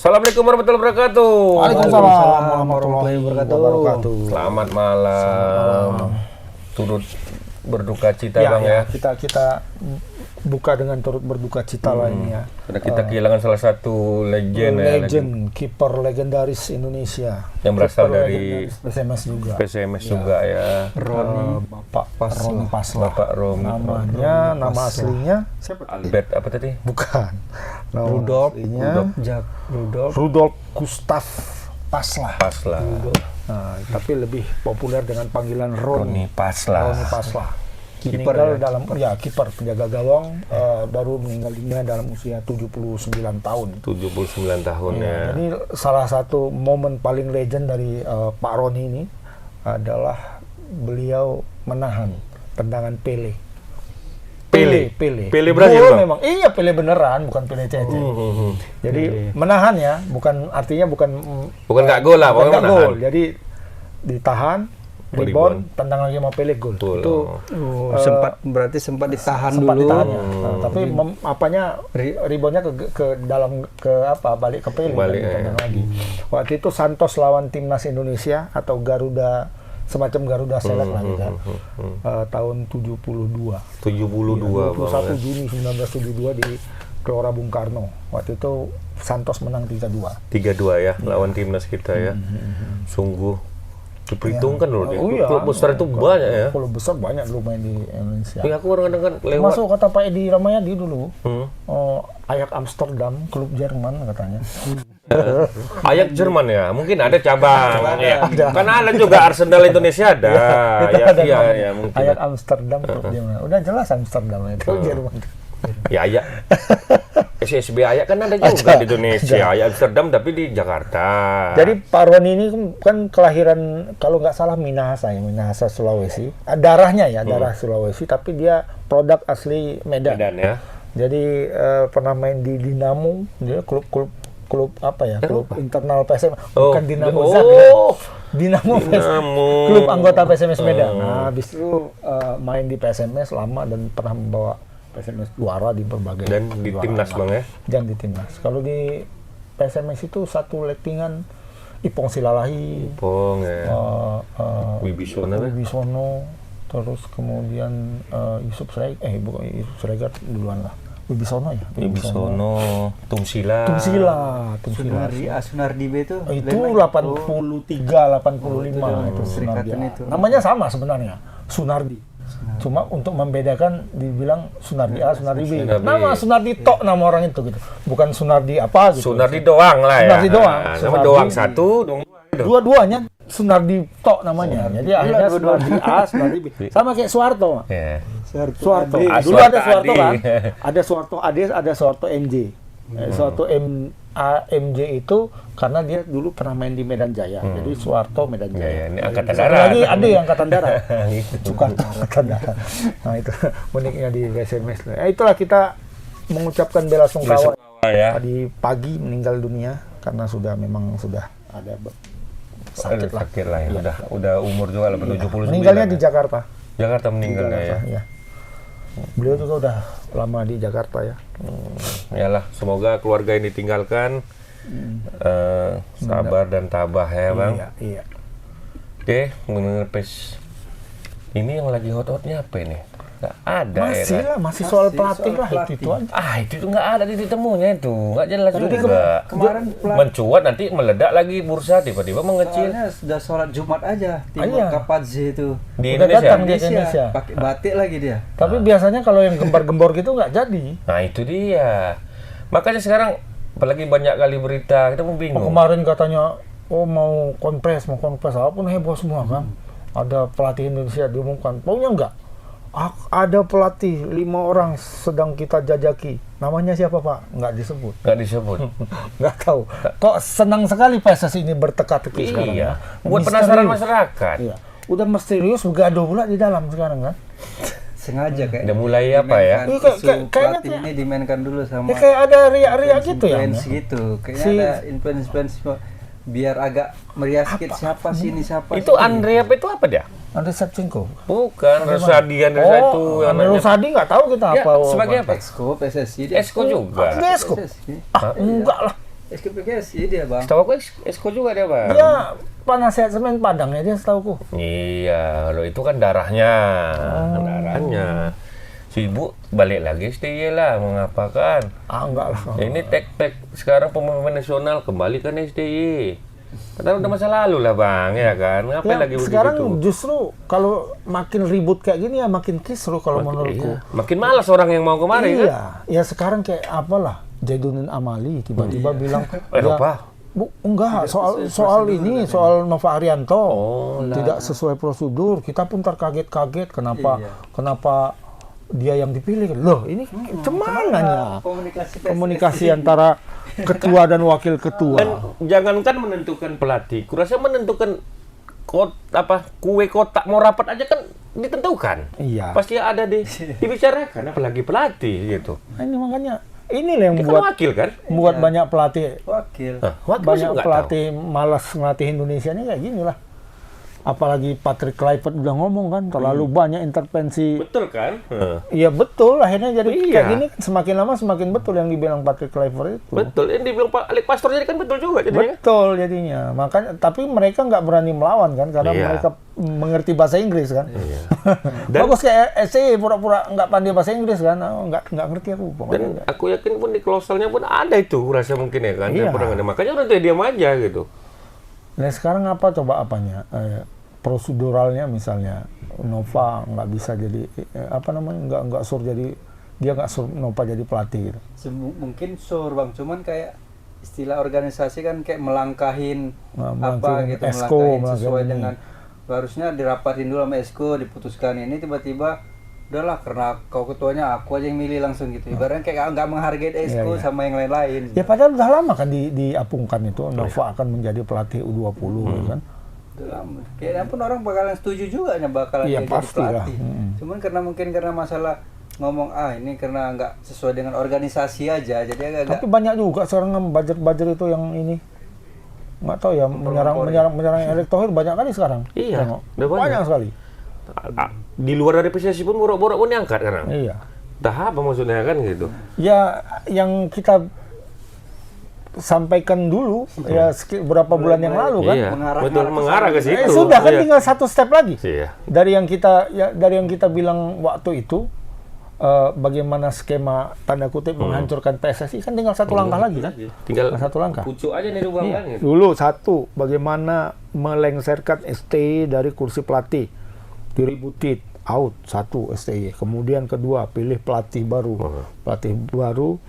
Assalamualaikum warahmatullahi wabarakatuh. Waalaikumsalam warahmatullahi wabarakatuh. Selamat malam. Turut berduka cita Bang ya. Kita buka dengan turut berduka cita lah ini ya. Karena kita kehilangan salah satu legend kiper legendaris Indonesia yang berasal dari PSMS juga. PSMS juga ya. Bapak Roni Paslah. Bapak Romi. Namanya, nama aslinya siapa? Albert apa tadi? Bukan. Nama Rudolf aslinya Rudolf Gustav Paslah. Nah, tapi lebih populer dengan panggilan Roni Paslah. Roni Paslah. Kiper Meninggal ya? dalam kiper penjaga gawang, baru meninggal dunia dalam usia 79 tahun. 79 tahun ya. Jadi salah satu momen paling legend dari Pak Roni ini adalah beliau menahan tendangan Pele Brazil, Gol Bang? memang. Iya, Pele beneran, bukan Pele Cece. Jadi menahan ya, artinya bukan nggak gol lah, bukan pokoknya nggak menahan. gol. Jadi ditahan, rebound, tendang lagi sama Pele, gol. Gol. Itu berarti sempat ditahan sempat dulu. ditahan ya. Tapi reboundnya balik ke Pele, Balik, dan ditendang lagi. Waktu itu Santos lawan timnas Indonesia atau Garuda, semacam Garuda Select lah gitu ya. Tahun 72. 72 Bang. 21 Juni 1972 di Gelora Bung Karno. Waktu itu Santos menang 3-2. 3-2 ya lawan timnas kita ya. Sungguh diperhitungkan loh. Klub besar itu banyak ya. Klub besar banyak dulu main di Indonesia. Ya aku kadang-kadang lewat. Masuk kata Pak Edi Ramayadi dulu. Ajax Amsterdam, klub Jerman katanya. Ajax Jerman ya, mungkin ada cabang. Ya. Karena ada juga Arsenal Indonesia ada. Ya, mungkin. Ajax Amsterdam, klub Jerman. Udah jelas Amsterdam itu Jerman. Ya Ajax. SSB Ajax kan ada juga di Indonesia. Ajax Amsterdam tapi di Jakarta. Jadi Pak Roni ini kan kelahiran kalau nggak salah Minahasa Sulawesi. Darahnya ya, darah Sulawesi, tapi dia produk asli Medan. Medan ya. Jadi pernah main di Dinamo, dia klub apa ya? Klub internal PSM, bukan Dinamo Zagreb. Dinamo. Klub anggota PSMS Medan. Nah, habis itu main di PSMS lama dan pernah membawa PSMS juara di berbagai Dan di timnas Bang ya. Dan di timnas. Kalau di PSMS itu satu lettingan Ipong Silalahi, Pong ya. Wibisono, terus kemudian Yusuf Sregar duluan lah. Wibisono ya. Wibisono, Tumsila. Sunardi B itu 83, 85 itu Sunardi. Namanya sama sebenarnya, Sunardi. Cuma untuk membedakan dibilang Sunardi A, Sunardi B. Nama Sunardi Tok nama orang itu gitu. Bukan Sunardi apa gitu. Sunardi doang lah ya. Sunardi doang. Nama doang satu, Dua-duanya Sunardi Tok namanya. Jadi akhirnya Sunardi A, Sunardi B. Sama kayak Soeharto. Ya. Soeharto. Dulu ada Soeharto kan. Ada Soeharto Ade, ada Soeharto MJ. Soeharto MJ itu karena dia dulu pernah main di Medan Jaya. Jadi Soeharto Medan Jaya. Ya, ini angkatan darat. Lagi ada yang angkatan darat. Gitu. Soeharto angkatan darat. Nah itu uniknya di PSMS. Itulah kita mengucapkan bela sungkawa ya. tadi pagi meninggal dunia karena sudah ada sakit lah ya. Udah umur juga lah 79. Meninggalnya di Jakarta. Jakarta meninggalnya ya. Iya. Beliau juga udah lama di Jakarta ya. Yalah, semoga keluarga yang ditinggalkan sabar dan tabah ya Bang. Iya. Oke, menurut ini yang lagi hot-hotnya apa ini? Nggak ada masih soal pelatih lah itu aja. Itu nggak ada titik temunya itu, nggak jelas Jadi juga. kemarin mencuat nanti meledak lagi bursa tiba-tiba mengecil. soalnya sudah sholat Jumat aja Timur Kapadze itu Di Udah datang Indonesia. di Indonesia. pakai batik lagi dia. Tapi biasanya kalau yang gembar-gembor gitu nggak jadi. Nah itu dia. Makanya sekarang apalagi banyak kali berita kita pun bingung. Kemarin katanya mau konpres apapun heboh semua kan. Ada pelatih Indonesia diumumkan. Pokoknya enggak. Ada pelatih 5 orang sedang kita jajaki. Namanya siapa Pak? Nggak disebut. Nggak tahu. Kok senang sekali PSSI ini berteka-teki sekarang. Iya. Ya? Buat penasaran masyarakat. Iya. Udah misterius, gaduh pula di dalam sekarang kan. Sengaja kayak Udah mulai apa ya? kayaknya pelatih kayak- ini dimainkan dulu sama Ya kayak ada riak-riak gitu ya. influence gitu. Kayaknya ada influence biar agak meriah sedikit siapa sih ini siapa Itu sih? Andre apa itu apa dia? Andrei Shevchenko. Bukan, Rosadi itu Andrei Rosadi nggak tahu kita Ya, apa. sebagai apa? Exco PSSI Esko juga. Dia Esko? PSSI. Enggak lah. SKPKSI dia bang. Setahu aku Esko juga dia bang. Dia penasehat Semen Padang ya dia setahuku. Iya, kalau itu kan darahnya, darahnya. Si ibu balik lagi STY lah, mengapakan? Enggak lah. Ini tek-tek sekarang pemain nasional kembali kan STY. Karena udah masa lalu lah bang, ya kan? Ngapain lagi begitu? Sekarang justru kalau makin ribut kayak gini ya makin kisruh kalau menurutku. Iya. Makin malas orang yang mau kemarin kan? Iya, ya sekarang kayak apalah Zainuddin Amali tiba-tiba bilang Eropa. Enggak, soal ini, soal Nova Arianto tidak sesuai prosedur. Kita pun terkaget-kaget kenapa dia yang dipilih. Loh, ini cemananya komunikasi antara ketua dan wakil ketua. Dan jangankan menentukan pelatih, kurasa menentukan kue kotak mau rapat aja kan ditentukan. Iya. Pasti ada dibicarakan, apalagi pelatih gitu. Nah, ini makanya inilah yang Dia membuat kan wakil kan? membuat banyak pelatih Wakil banyak nggak pelatih malas ngelatih Indonesia ini kayak gini lah. Apalagi Patrick Kluivert udah ngomong kan terlalu banyak intervensi. Betul kan? Iya betul, akhirnya jadi Iya. kayak gini semakin lama semakin betul yang dibilang Patrick Kluivert itu. Betul, ini dibilang Pak Alek Pastor jadi kan betul juga jadinya. Betul jadinya. Makanya tapi mereka nggak berani melawan kan karena Iya. mereka mengerti bahasa Inggris kan. Iya. Dan- Bagus kayak SC pura-pura nggak pandai bahasa Inggris kan. Nggak ngerti aku. Dan aku yakin pun di klausulnya pun ada itu, rasa mungkin ya kan. Iya. Makanya orang tuh diam aja gitu. Nah sekarang apa coba apanya? Proseduralnya misalnya Nova nggak bisa jadi nggak sur jadi dia nggak sur Nova jadi pelatih gitu. Mungkin sur bang, cuman kayak istilah organisasi kan kayak melangkahin melangkahin gitu, Esko, melangkahin sesuai melangkahin ini. dengan harusnya dirapatin dulu sama Esko, diputuskan ini tiba-tiba udahlah karena kau ketuanya aku aja yang milih langsung gitu. Ibaratnya kayak nggak menghargai Esko sama yang lain-lain. Ya padahal udah lama kan diapungkan itu Nova akan menjadi pelatih U20 gitu kan. Kayaknya pun orang bakalan setuju juga bakalan Iya, dia jadi pastilah. pelatih. Cuman karena masalah ngomong ini karena nggak sesuai dengan organisasi aja, jadi agak Tapi banyak juga sekarang budget itu yang ini nggak tahu ya menyerang Erick Thohir banyak kali sekarang. Iya, Tengok. udah banyak. sekali. Di luar dari PSSI pun borok-borok pun diangkat sekarang. Iya. Dah apa maksudnya kan gitu? Ya yang kita sampaikan dulu ya beberapa bulan yang lalu kan. Iya, betul mengarah ke situ. Sudah kan Iya. tinggal satu step lagi. Iya. Dari yang kita bilang waktu itu bagaimana skema tanda kutip menghancurkan PSSI kan tinggal satu langkah lagi kan. Tinggal satu langkah. pucuk aja nih Bang kan gitu. Dulu satu bagaimana melengserkan STY dari kursi pelatih. Diributin out satu STY. Kemudian kedua pilih pelatih baru. Pelatih baru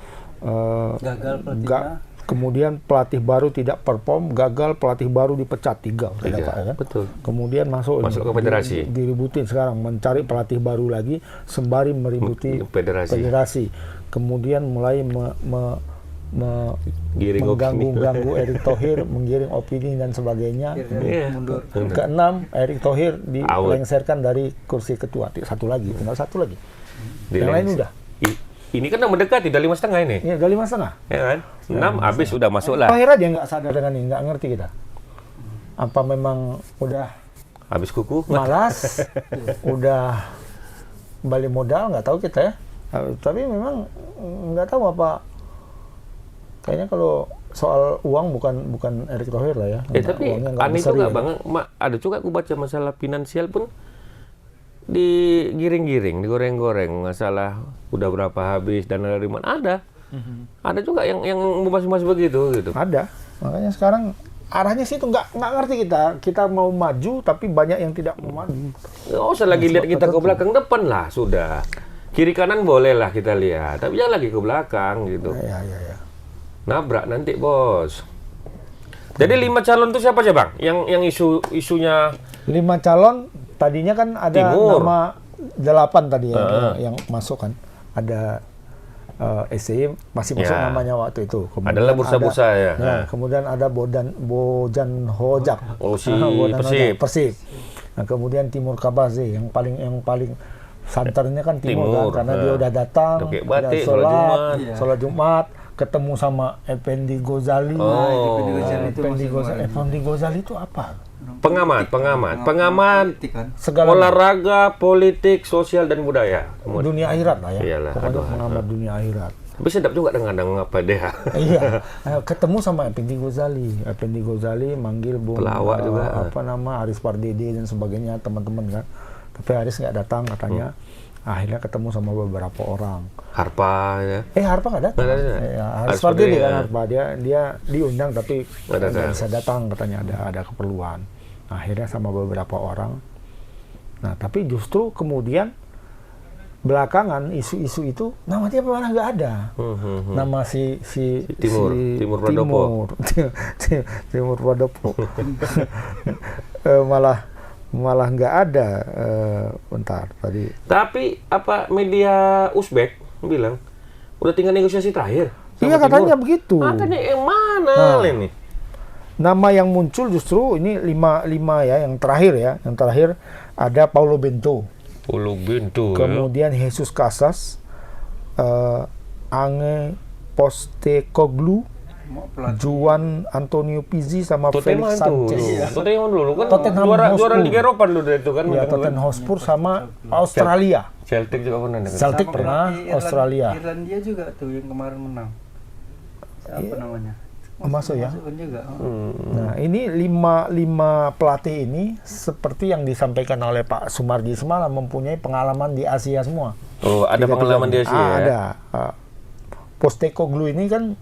gagal pelatihnya. kemudian pelatih baru tidak perform, gagal, pelatih baru dipecat 3 kan? Betul. Kemudian masuk ke federasi. Diributin sekarang mencari pelatih baru lagi sembari meributi federasi. Kemudian mulai mengganggu Erick Thohir, menggiring opini dan sebagainya. Mundur. Keenam, Erick Thohir dilengserkan dari kursi ketua. Tinggal satu lagi. Yang lain udah. Ini kan udah mendekati, udah 5,5 ini. Iya, udah 5,5. Ya kan? 6 habis udah masuk lah. Thohir aja nggak sadar dengan ini, nggak ngerti kita. Apa memang udah Habis kuku. malas, udah balik modal, nggak tahu kita ya. Tapi memang nggak tahu apa. Kayaknya kalau soal uang bukan Erick Thohir lah ya. Tapi aneh juga Bang, ada juga aku baca masalah finansial pun digiring-giring, digoreng-goreng, masalah udah berapa habis dan dari mana ada juga yang membahas begitu gitu. Ada, makanya sekarang arahnya sih itu nggak ngerti kita mau maju tapi banyak yang tidak mau maju. Nggak usah lagi lihat kita ke belakang, depan lah sudah. Kiri kanan boleh lah kita lihat, tapi jangan lagi ke belakang gitu. Ya. Nabrak nanti bos. Jadi 5 calon itu siapa aja Bang? Yang isunya 5 calon tadinya kan ada Timur. nama 8 tadi yang masuk kan. Ada SCY masih masuk namanya waktu itu. Kemudian adalah bursa-bursa ya. Kemudian ada Bojan Hojak. Persib. Nah, kemudian Timur Kabaze yang paling santernya kan Timur. Kan karena dia udah datang, batik, sholat Jumat, ketemu sama Effendi Ghazali. Effendi Ghazali itu apa? Pengamat segala olahraga, politik, sosial dan budaya. dunia akhirat lah ya. Iyalah, Pokoknya pengamat dunia akhirat. Tapi sedap juga dengan apa deh. Iya, ketemu sama Effendi Ghazali. Effendi Ghazali manggil Bung Pelawak juga. Aris Pardede dan sebagainya, teman-teman kan. Tapi Aris nggak datang katanya. Akhirnya ketemu sama beberapa orang. Harpa ya. Harpa nggak datang. Nggak ada. Aris Pardede kan Harpa, dia diundang tapi Nggak nggak bisa datang katanya, ada keperluan. Akhirnya sama beberapa orang. Nah, tapi justru kemudian belakangan isu-isu itu nama dia malah nggak ada. Nama si Timur Pradopo. Timur Pradopo. malah nggak ada. Bentar tadi. Tapi apa media Uzbek bilang udah tinggal negosiasi terakhir. Iya katanya begitu. Makanya yang mana ini? Nama yang muncul justru ini lima ya, yang terakhir ya. Yang terakhir ada Paulo Bento. Kemudian Jesus Casas, Ange Postecoglou, Juan Antonio Pizzi sama Felix Sanchez. Tottenham dulu kan Tottenham juara Hotspur. Liga Eropa dulu itu kan. Ya, Tottenham Hotspur sama Australia. Celtic juga pernah dengan. Celtic Sama pernah, Australia. Irlandia juga tuh yang kemarin menang. Siapa namanya? Masuk ya. Masuk juga. Nah, ini lima pelatih ini seperti yang disampaikan oleh Pak Sumarji semalam mempunyai pengalaman di Asia semua. Oh, ada pengalaman di Asia ya? Ada. Postecoglou ini kan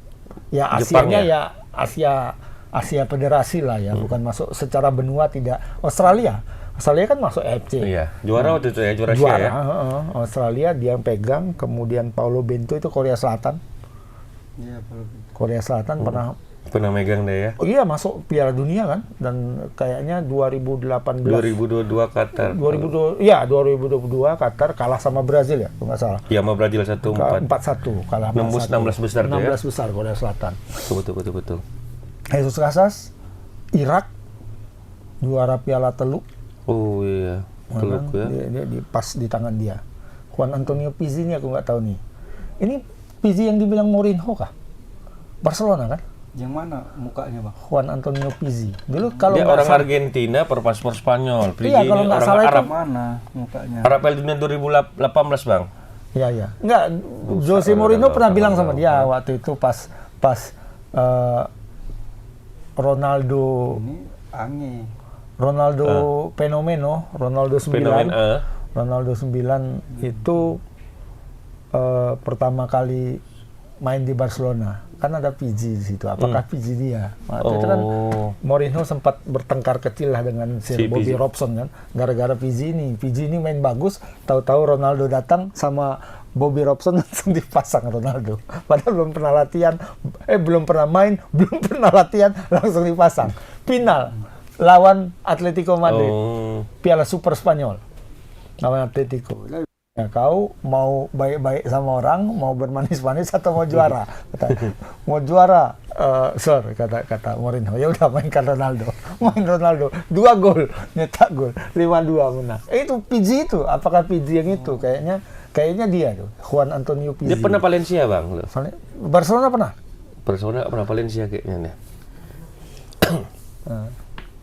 ya Jepang Asianya ya? ya Asia Federasi lah ya, bukan masuk secara benua tidak. Australia kan masuk AFC. Iya, juara waktu itu ya, juara Asia Juara, ya. Australia dia yang pegang, kemudian Paulo Bento itu Korea Selatan. Iya, Korea Selatan Pernah megang deh ya. Oh iya, masuk Piala Dunia kan, dan kayaknya 2018 2022 Qatar. 2022 Qatar kalah sama Brazil ya, kalau nggak salah. Iya, sama Brazil 1-4. 4-1 kalah. Nembus 16 besar tuh ya. 16 besar Korea Selatan. Betul. Jesus Casas, Irak juara Piala Teluk. Oh iya, Teluk ya. Dia pas di tangan dia. Juan Antonio Pizzi ini aku nggak tahu nih. Ini Pizzi yang dibilang Mourinho kah? Barcelona kan? Yang mana mukanya, Bang? Juan Antonio Pizzi. Dulu kalau Dia nggak orang salah- Argentina berpaspor Spanyol. Iya, kalau nggak orang salah itu- Arab. Mana mukanya? Arab Piala Dunia 2018, Bang. Iya. Enggak, Jose Mourinho pernah bilang sama dia waktu itu pas Ronaldo Ini Ange. Fenomeno, Ronaldo 9. Fenomena. Ronaldo 9 itu pertama kali main di Barcelona. Kan ada Pizzi di situ. Apakah Pizzi dia? Waktu itu kan Mourinho sempat bertengkar kecil lah dengan Si Bobby Pizzi. Robson kan. Gara-gara Pizzi ini main bagus, tahu-tahu Ronaldo datang sama Bobby Robson langsung dipasang Ronaldo. Padahal belum pernah latihan, belum pernah main, belum pernah latihan, langsung dipasang. Final lawan Atletico Madrid. Piala Super Spanyol. Lawan Atletico. Ya, kau mau baik-baik sama orang, mau bermanis-manis atau mau juara? Mau juara, sir, kata Mourinho. Ya udah mainkan Ronaldo. Main Ronaldo, 2 gol, nyetak gol, 5-2 menang. Itu Pizzi itu, apakah Pizzi yang itu? Kayaknya dia tuh, Juan Antonio Pizzi. Dia pernah Valencia, Bang. Barcelona pernah? Barcelona pernah Valencia kayaknya nih.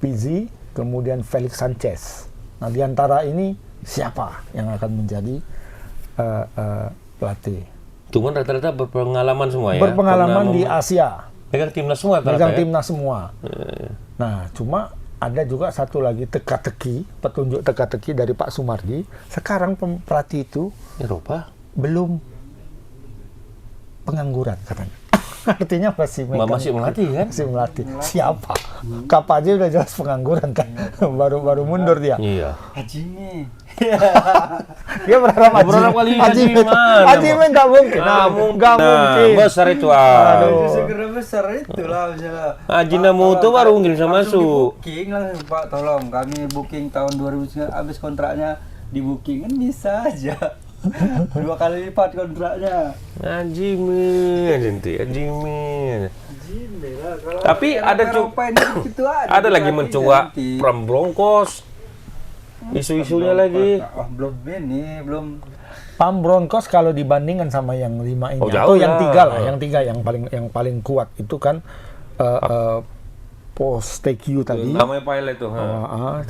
Pizzi, kemudian Felix Sanchez. Nah, di antara ini siapa yang akan menjadi pelatih? Cuman rata-rata berpengalaman semua ya. Berpengalaman di Asia. Pegang timnas semua rata-rata Pegang ya? timnas semua. Nah, cuma ada juga satu lagi petunjuk teka-teki dari Pak Sumarji. Sekarang pelatih itu Eropa. belum pengangguran katanya. Artinya masih melatih kan? Masih melatih. Siapa? Kapan aja udah jelas pengangguran kan. baru mundur dia. Iya. Hajime. Dia berharap Hajime nggak mungkin. Nggak mungkin. Besar itu. Aduh. Segera besar itulah misalnya. Ajinamu tuh baru mungkin bisa masuk. Booking langsung, Pak, tolong kami booking tahun 2009 habis kontraknya di booking kan bisa aja. 2 kali lipat kontraknya. Ajime. Tapi ada ada lagi mencoba Pram Broncos. Isu-isunya lagi. Belum. Pam Broncos kalau dibandingkan sama yang 5 ini Oh, atau jauh yang lah. 3 lah, yang paling kuat itu kan Postecoglou tadi. Namanya pilot tuh.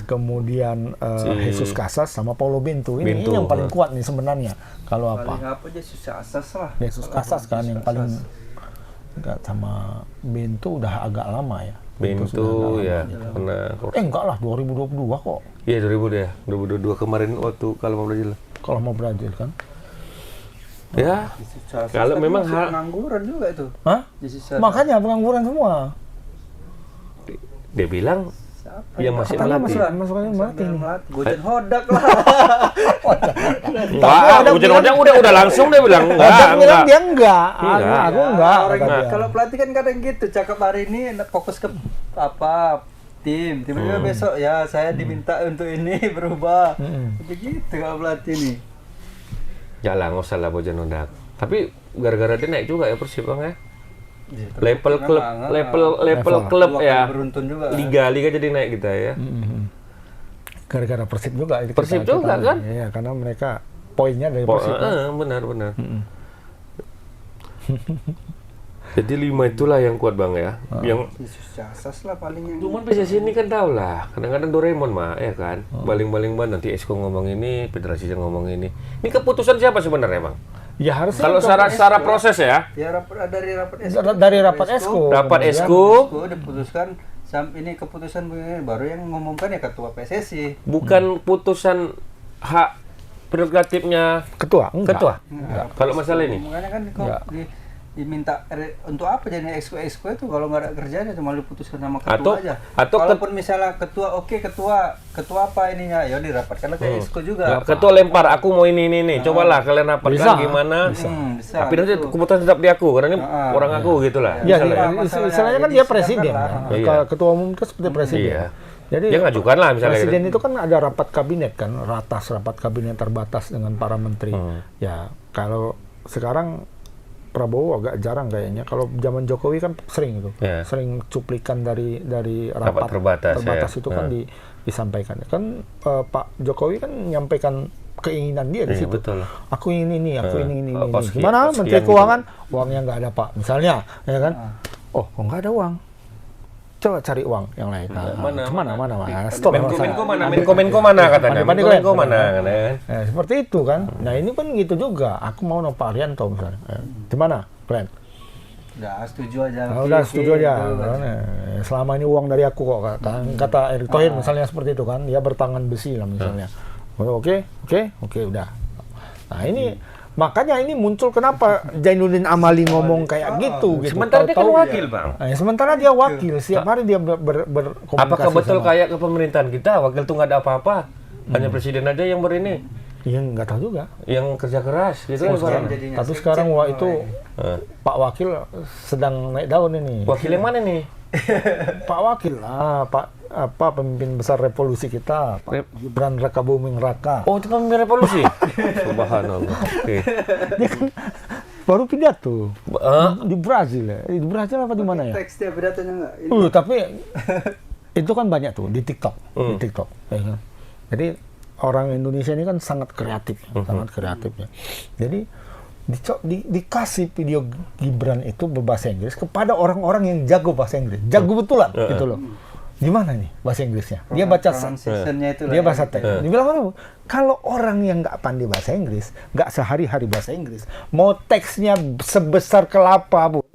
Kemudian Jesus Casas sama Paulo Bento. Ini Bento, yang paling kuat nih sebenarnya. Kalau Paling apa? apa aja susah asas lah. Jesus Casas kan yang paling enggak, sama Bento udah agak lama ya. Bento ya, karena Enggak lah, 2022 kok. iya 2000 deh, 2022 kemarin waktu kalau mau Brazil. Kalau mau Brazil kan. Ya, kalau memang hal pengangguran juga itu. Hah? Jesus Makanya pengangguran semua. dia bilang siapa yang masih Katanya melatih. masuknya melatih nih. Gojen Hodak lah. Enggak, hujan Hodak udah langsung dia bilang Hodak bilang dia Enggak. aku enggak. Orang kata dia. kalau pelatih kan kadang gitu, cakap hari ini fokus ke apa tim, tiba-tiba besok ya saya diminta untuk ini berubah. Begitu kalau pelatih nih. Jalan nggak usah lah hujan Hodak. Tapi gara-gara dia naik juga ya Persib Bang ya. Ya, Level klub, level klub dua ya. kali beruntun juga. Liga jadi naik kita ya. Gara-gara Persib juga. Persib juga kan? Iya, karena mereka poinnya dari Persib. Benar. Jadi 5 itulah yang kuat Bang ya. Yang Yesus Casas lah paling yang. cuman PSSI ini kan tahu lah. Kadang-kadang Doraemon mah ya kan. Baling-baling nanti Esko ngomong ini, federasi ngomong ini. Ini keputusan siapa sebenarnya Bang? Ya harusnya Kalau secara proses ya. Ya dari rapat Esko. dari rapat Esko. Rapat Kemudian Esko diputuskan ini keputusan begini, baru yang mengumumkan ya ketua PSSI. bukan putusan hak prerogatifnya ketua. Enggak. ketua. Kalau masalah ini. Makanya kan kok diminta untuk apa jadi exco itu kalau nggak ada kerjanya cuma diputuskan sama ketua aja. Atau Kalaupun misalnya ketua ketua apa ininya ya dirapatkan ke exco juga. ketua lempar aku mau ini nih. Cobalah kalian rapatkan gimana. Bisa. Tapi nanti keputusan tetap di aku karena ini orang aku gitulah. Ya, masalahnya istilahnya kan jadi dia presiden silakan kan. lah. Iya. Ketua umum itu seperti presiden. Iya. Jadi Dia ngajukan lah misalnya presiden gitu. itu kan ada rapat kabinet kan, rapat kabinet terbatas dengan para menteri. Ya, kalau sekarang Prabowo agak jarang kayaknya. Kalau zaman Jokowi kan sering itu, sering cuplikan dari rapat terbatas ya. itu kan disampaikan. Kan Pak Jokowi kan menyampaikan keinginan dia di situ. Betul. Aku ingin ini, aku ingin ini. Sekian, Gimana sekian Menteri gitu. Keuangan? Uangnya nggak ada Pak, misalnya, ya kan? Oh, nggak ada uang. Coba cari uang yang lain. Mana? Stop. Menko mana katanya? Menko mana? Nah, seperti itu kan. Nah, ini kan gitu juga. Aku mau Pak Arianto misalnya. Di mana, Glenn? Udah setuju aja. Udah setuju aja. Selama ini uang dari aku kok. Kata Erick Thohir misalnya seperti itu kan. Dia bertangan besi lah misalnya. Oke, udah. Nah, ini makanya ini muncul kenapa Zainuddin Amali ngomong kayak gitu. Sementara dia kan wakil, Bang. Sementara dia wakil, setiap hari dia berkomunikasi. Apakah betul kayak ke pemerintahan kita, wakil tuh nggak ada apa-apa? Hanya presiden aja yang berini. Iya, nggak tahu juga. Yang kerja keras gitu Tapi sekarang itu Pak Wakil sedang naik daun ini. Wakil yang mana nih? Pak Wakil lah, pemimpin besar revolusi kita, Pak Gibran Rakabuming Raka. Oh, itu pemimpin revolusi. Subhanallah. Oke. Dia kan baru pidato di Brazil ya. Di Brazil apa di mana ya? Teks dia pidatonya enggak? Tapi itu kan banyak tuh di TikTok, ya kan? Jadi orang Indonesia ini kan sangat kreatif, ya. Jadi dikasih video Gibran itu berbahasa Inggris kepada orang-orang yang jago bahasa Inggris, jago betulan gitu loh. Gimana nih bahasa Inggrisnya? Dia baca dia bahasa teks. Dia bilang kalau orang yang nggak pandai bahasa Inggris, nggak sehari-hari bahasa Inggris, mau teksnya sebesar kelapa pun,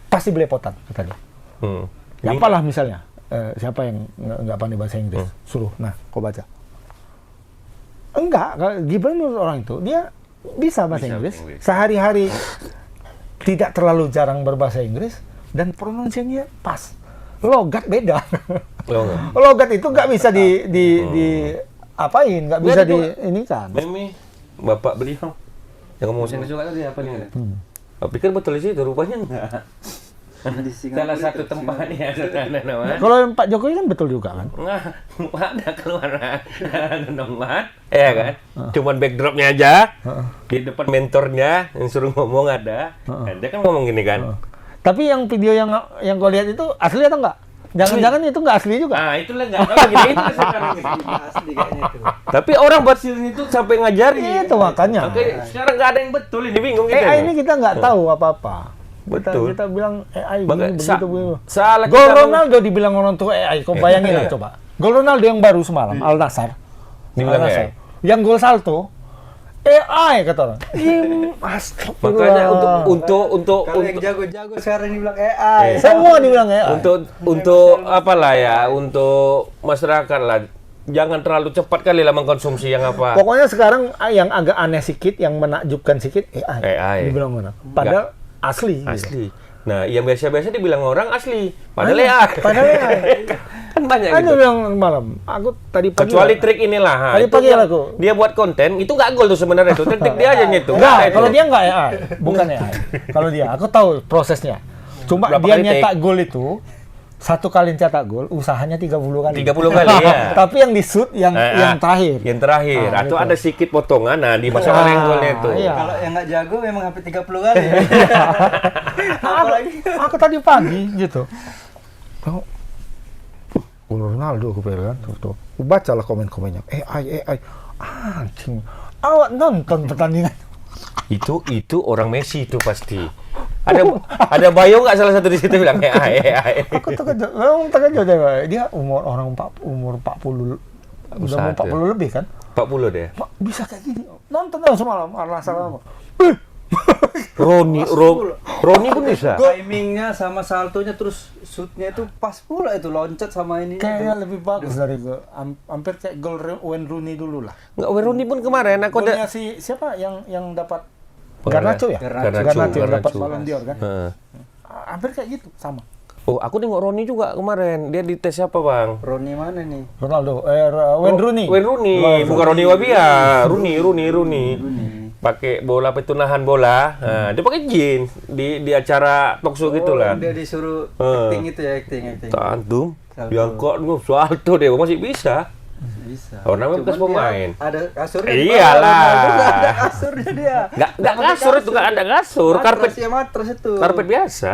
pasti belepotan katanya. Apalah misalnya, siapa yang nggak pandai bahasa Inggris, suruh, nah kau baca. Enggak, Gibran menurut orang itu dia bisa bahasa Inggris, sehari-hari tidak terlalu jarang berbahasa Inggris dan pronunciasinya pas. Logat beda. Logat itu nggak bisa apain, nggak bisa ini kan. Mimi, bapak beliau yang ngomong Inggris juga tadi apa nih? Tapi kan betul sih itu rupanya enggak. Salah satu tempatnya namanya. Kalau yang Pak Jokowi kan betul juga kan? Nggak ada keluar nomor, ya kan? Cuman backdropnya aja, di depan mentornya yang suruh ngomong ada, dia kan ngomong gini kan. Tapi yang video yang kau lihat itu asli atau enggak? Jangan-jangan itu enggak asli juga? Nah, itulah nggak tahu gini itu sekarang ini. Asli kayaknya itu. Tapi orang Brasil itu sampai ngajari. Itu makanya. Oke, sekarang nggak ada yang betul ini bingung kita. Ini kita nggak tahu apa-apa. Betul. Kita bilang AI Maka begini, begitu, begitu. salah Gol kita Ronaldo dibilang orang tua AI. Kau bayangin lah coba. Gol Ronaldo yang baru semalam, Al Nassr. Dibilang Al Nassr. AI. Yang gol salto AI kata orang. Makanya untuk Kalau yang jago-jago sekarang dibilang AI. semua dibilang AI. untuk apalah ya, untuk masyarakat lah, jangan terlalu cepat kali lah mengkonsumsi yang apa. Pokoknya sekarang yang agak aneh sedikit, yang menakjubkan sedikit AI. AI. Dibilang mana? Padahal asli. Gitu. Asli. Nah, yang biasa-biasa dibilang orang asli, padahal AI. Padahal AI. Kan banyak Ada gitu. yang malam. Aku tadi pagi. Kecuali trik inilah, ha, Tadi itu pagi yang aku. dia buat konten itu nggak gol tuh sebenarnya tuh, trik dia aja nyetu. Enggak, kalau dia enggak AI. Bukan AI. Kalau dia, aku tahu prosesnya. Cuma Berapa dia kali nyetak gol itu, satu kali cetak gol, usahanya 30 kali. 30 kali ya. Tapi yang di shoot yang terakhir. Yang terakhir, Ah, atau gitu. ada sedikit potongan, nah dimasukkan yang golnya itu. iya. Kalau yang nggak jago memang hampir 30 kali. Aku tadi pagi gitu. Gol Ronaldo aku bilang kan. Tuh. Aku bacalah komen-komennya. AI. Anjing. Awak nonton pertandingan. Itu orang Messi itu pasti. Ada Bayo nggak salah satu di situ bilang AI. Aku terkejut. Memang terkejut dia umur 40 udah mau 40 lebih kan? 40 deh. Pak, bisa kayak gini. Nonton dong semalam Al-Nassr. Roni pun bisa. Timingnya sama saltonya terus shootnya itu pas pula itu loncat sama ini. Kayaknya lebih bagus dari hampir kayak gol Wayne Rooney dulu lah. Nggak, Roni pun kemarin aku Golnya ada. siapa yang dapat Pengarah. Garnacho ya? Garnacho yang dapat Garnacho. Ballon d'Or kan? Heeh. Hampir kayak gitu sama. Oh, aku nengok Roni juga kemarin. Dia di tes siapa, Bang? Roni mana nih? Ronaldo, Wayne Rooney. Wayne Rooney, bukan Roni Wabia. Rooney. Pakai bola nahan bola. Nah, dia pakai jeans di acara talkshow gitu lah. Dia disuruh Ah. acting itu ya, acting. Tantum, Salto. diangkut salto deh, masih bisa. Bisa. Orang namanya bekas Cuman dia pemain. Ada kasurnya. Iyalah. Ronaldo nggak ada kasurnya dia. Nggak kasur itu, nggak ada kasur, karpet Matras itu. karpet biasa.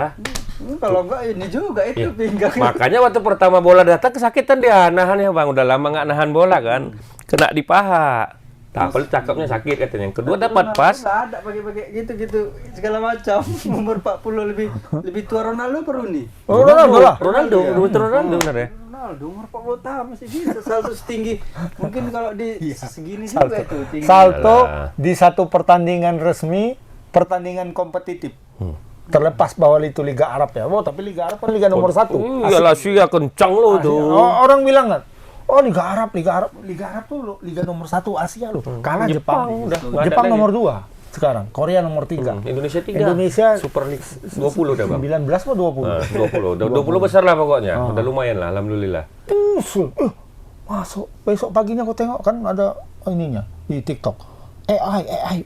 Kalau enggak ini juga itu pinggang. Makanya waktu pertama bola datang kesakitan dia nahannya, Bang. Udah lama nggak nahan bola kan, kena di paha. Tak apa, cakepnya sakit katanya. Yang kedua dapat pas. Nggak ada pakai gitu segala macam. Umur 40 lebih tua Ronaldo apa Rooney? Oh, Ronaldo lah. Ronaldo bener ya. Ronaldo umur 40 tahun masih bisa salto setinggi. Mungkin kalau di segini juga itu tinggi. Salto Alah. di satu pertandingan resmi, pertandingan kompetitif. Terlepas bahwa itu Liga Arab ya. Oh, tapi Liga Arab kan Liga nomor 1. Iyalah sih ya kencang lo tuh. Orang bilang kan, oh Liga Arab tuh Liga nomor 1 Asia loh. Kalah Jepang. udah nggak ada Jepang lagi. nomor 2 sekarang. Korea nomor 3. Indonesia 3. Indonesia Super League 20 udah, Bang. 19 atau 20? Nah, 20. Udah 20 besar lah pokoknya. Udah lumayan lah, alhamdulillah. Masuk. Besok paginya aku tengok kan ada ininya di TikTok. AI.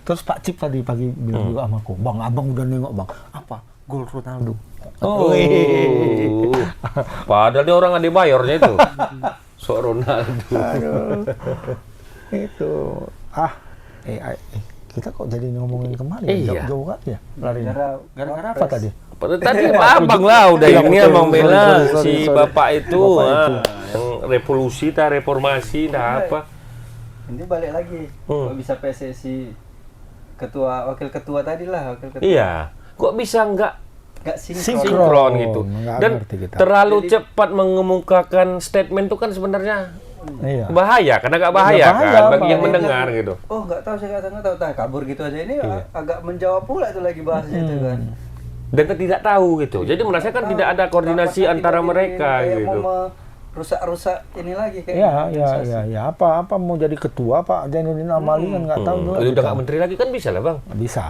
Terus Pak Cip tadi pagi bilang juga sama aku, Bang, abang udah nengok Bang. Apa? Gol Ronaldo. Oh. Padahal dia orang ada bayarnya itu. Sok Ronaldo. Aduh. Itu. AI. Kita kok jadi ngomongin kemarin? Iya. Jauh banget ya larinya. Gara-gara apa Wapres. tadi? Tadi abang lah udah Iya, ini betul. abang bilang Sorry. si bapak itu, Bapak itu. yang revolusi reformasi apa. Ini balik lagi. Kok bisa PSSI wakil ketua tadi lah, wakil ketua. Iya. Kok bisa nggak Nggak Sinkron. sinkron gitu? Nggak Dan ngerti kita. terlalu cepat mengemukakan statement itu kan sebenarnya Iya. bahaya, karena nggak bahaya, Ya, bahaya, kan bagi yang bahaya. mendengar gitu. Oh nggak tahu, saya nggak tahu, kabur gitu aja. Ini agak menjawab pula itu lagi bahasnya itu kan. Dan tidak tahu gitu. Jadi merasakan tidak ada koordinasi Apakah antara tidak mereka kayak gitu. mau rusak-rusak ini lagi kayak Ya. Apa mau jadi ketua Pak Zainuddin Amali kan nggak tahu juga. Udah nggak menteri lagi kan bisa lah, Bang. Bisa.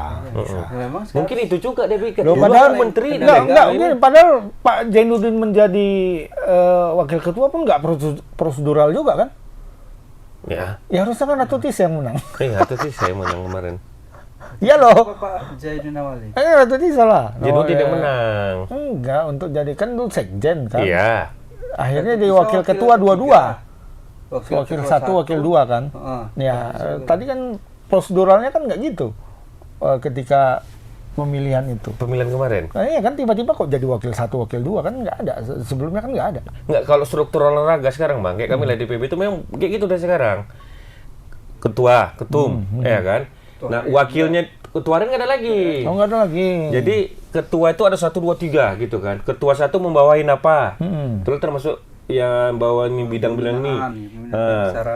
Memang Mungkin itu juga dia pikir. Loh, Dulu padahal kan menteri enggak, padahal Pak Zainuddin menjadi wakil ketua pun nggak prosedural juga kan? Ya. Ya harusnya kan Ratu Tis yang menang. Iya, itu sih saya menang kemarin. Iya loh. Pak Zainuddin Amali. Ratu Tis salah. Jadi tidak menang. Enggak, untuk jadikan dulu sekjen kan. Iya. Akhirnya jadi wakil ketua dua-dua. Wakil ketua satu, wakil dua kan. Heeh. Ya, tadi kan proseduralnya kan nggak gitu. Ketika pemilihan itu. Pemilihan kemarin. Nah, iya kan tiba-tiba kok jadi wakil satu, wakil dua kan nggak ada. Sebelumnya kan nggak ada. Nggak, kalau struktur olahraga sekarang, Bang, kayak kami lah di PB itu memang kayak gitu dari sekarang. Ketua, ketum, ya kan? Nah, wakilnya ketua nggak ada lagi. Oh, nggak ada lagi. Jadi ketua itu ada 1, 2, 3 gitu kan. Ketua satu membawain apa? Terus termasuk yang bawain bidang-bidang ini.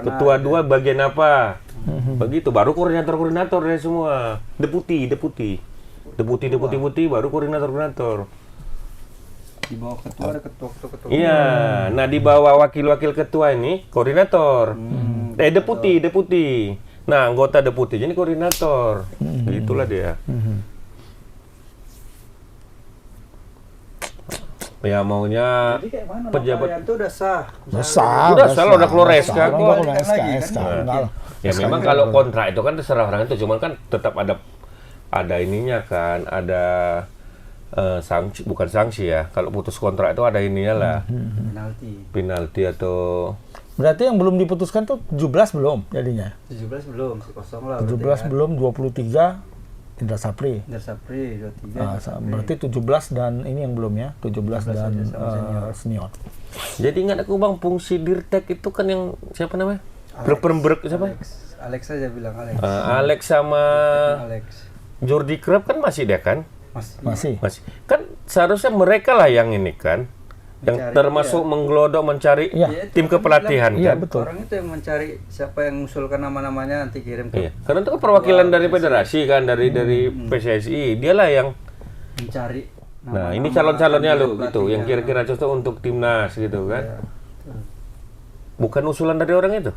Ketua 2 bagian apa? Begitu. Baru koordinator dari semua. Deputi, baru koordinator. Di bawah ketua ada ketua. Iya. Nah, di bawah wakil-wakil ketua ini koordinator. Deputi. Nah, anggota deputi jadi koordinator. Gitulah dia. Ya maunya Jadi kayak mana? pejabat Itu udah sah. Udah keluar SK kok. Keluar Kan SK, lagi, kan? SK. Enggak lah. Ya memang kalau kontrak itu kan terserah orang itu, cuman kan tetap ada ininya kan, ada sanksi, bukan sanksi ya. Kalau putus kontrak itu ada ininya lah. Penalti atau Berarti yang belum diputuskan tuh 17 belum jadinya. 17 belum, kosong lah. 17 belum, 23 Indra Sapri. Indra Sapri 23. Nah, berarti 17 dan ini yang belum ya, 17 dan senior. Jadi ingat aku Bang, fungsi Dirtek itu kan yang siapa namanya? Siapa? Alex aja bilang Alex. Alex sama Alex. Jordi Krab kan masih dia kan? Masih. Kan seharusnya mereka lah yang ini kan, yang Mencari, termasuk menggelodok mencari Iya. tim kepelatihan Iya, kan? betul. Orang itu yang mencari siapa yang mengusulkan nama-namanya nanti kirim ke Iya. Karena itu kan perwakilan dari federasi kan, dari PSSI. Dialah yang mencari. nah, ini calon-calonnya lo gitu, yang kira-kira cocok untuk timnas gitu kan. Iya. Bukan usulan dari orang itu.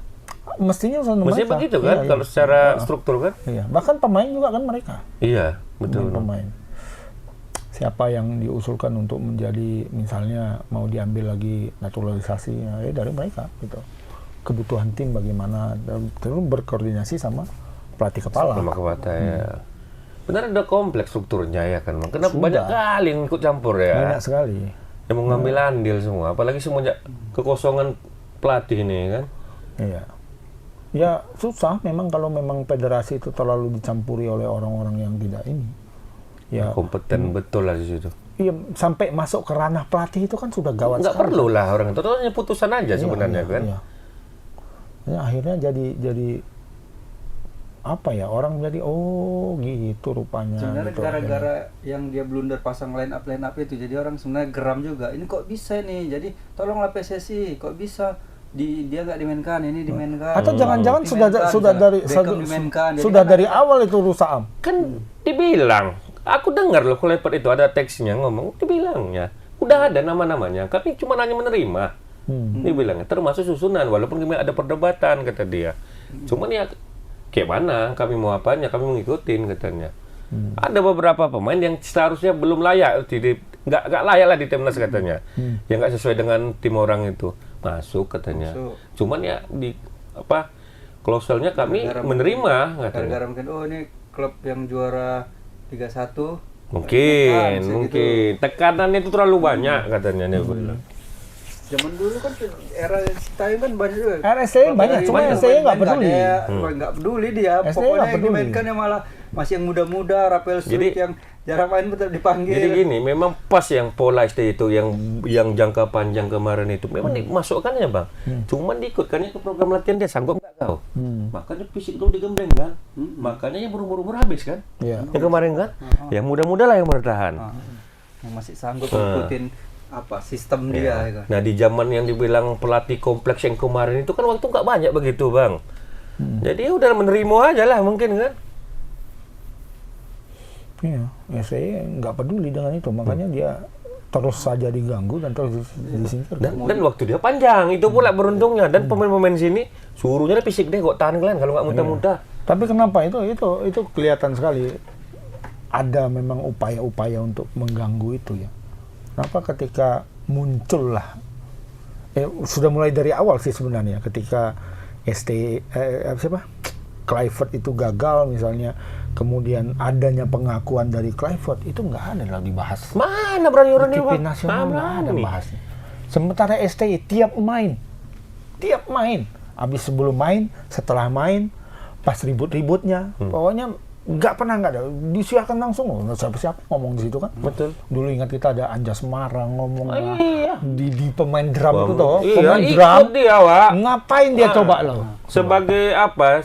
Mestinya mereka. Begitu kan, Iya, kalau secara struktur kan? Iya. Bahkan pemain juga kan mereka. Iya, betul. Pemain. Siapa yang diusulkan untuk menjadi misalnya mau diambil lagi naturalisasi ya dari mereka gitu. Kebutuhan tim bagaimana, dan terus berkoordinasi sama pelatih kepala. Sama kepala ya. Benar ada kompleks strukturnya ya kan, Bang. Kenapa Sudah. banyak kali yang ikut campur ya? Banyak sekali. Yang mau ngambil andil semua, apalagi semenjak kekosongan pelatih ini kan. Iya. Ya susah memang kalau memang federasi itu terlalu dicampuri oleh orang-orang yang tidak ini. Ya Kompeten betul lah di situ. iya, sampai masuk ke ranah pelatih itu kan sudah gawat Nggak sekali. perlu lah orang itu, hanya putusan aja Iya, sebenarnya iya, kan. iya. Ya, akhirnya jadi apa ya, orang jadi oh gitu rupanya. Sebenarnya gitu, gara-gara yang dia blunder pasang line up itu, jadi orang sebenarnya geram juga. Ini kok bisa nih? Jadi tolonglah PSSI, kok bisa dia nggak dimainkan, ini dimainkan. Atau jangan-jangan Dimainkan, sudah dari Beckham dimainkan. Jadi sudah kan dari awal itu rusak am. Kan dibilang, aku dengar loh Kulepet itu ada teksnya ngomong, dibilangnya udah ada nama-namanya, kami cuma hanya menerima. Dibilangnya termasuk susunan, walaupun kami ada perdebatan kata dia. Cuman ya kayak mana, kami mau apanya, kami mengikutin katanya. Ada beberapa pemain yang seharusnya belum layak, nggak layak lah di timnas katanya, yang nggak sesuai dengan tim orang itu masuk katanya. Cuman ya di klausulnya kami menerima katanya. Gara-gara mungkin ini klub yang juara Liga 1 Mungkin tekanan itu terlalu banyak katanya dia bilang. Zaman dulu kan era Sintayong kan banyak juga. RSC banyak, cuma RSC nggak peduli. Nggak peduli dia. SC Pokoknya nggak yang peduli. dimainkan yang malah masih yang muda-muda, Rapel Struik yang jarang main betul dipanggil. Jadi gini, memang pas yang pola ST itu yang jangka panjang kemarin itu memang dimasukkannya Bang. Cuman diikutkannya ke program latihan dia sanggup nggak tahu. Makanya fisik dulu digembleng kan. Makanya yang berumur habis kan. Iya. Yang kemarin kan, yang muda-muda lah yang bertahan. Yang masih sanggup ngikutin sistem dia. Ya kan? Nah di zaman yang dibilang pelatih kompleks yang kemarin itu kan waktu nggak banyak begitu Bang. Jadi udah menerima aja lah mungkin kan. Iya, saya nggak peduli dengan itu, makanya dia terus saja diganggu dan terus disingkir. Dan waktu dia panjang, itu pula beruntungnya. Dan pemain-pemain sini suruhnya fisik deh, kok tahan kalian kalau nggak muntah-muntah. Tapi kenapa itu kelihatan sekali ada memang upaya-upaya untuk mengganggu itu ya. Kenapa ketika muncullah sudah mulai dari awal sih sebenarnya ketika Kluivert itu gagal misalnya, kemudian adanya pengakuan dari Kluivert itu nggak ada lah dibahas. Mana berani orang Di ini tim nasional nggak ada bahasnya. Sementara STI tiap main, habis sebelum main, setelah main, pas ribut-ributnya, pokoknya nggak ada, disiarkan langsung loh. Siapa ngomong di situ kan? Betul. Dulu ingat kita ada Anjas Marang ngomong Iya. di pemain drum itu toh, Iya, pemain ikut drum dia Wak. ngapain dia coba loh? Sebagai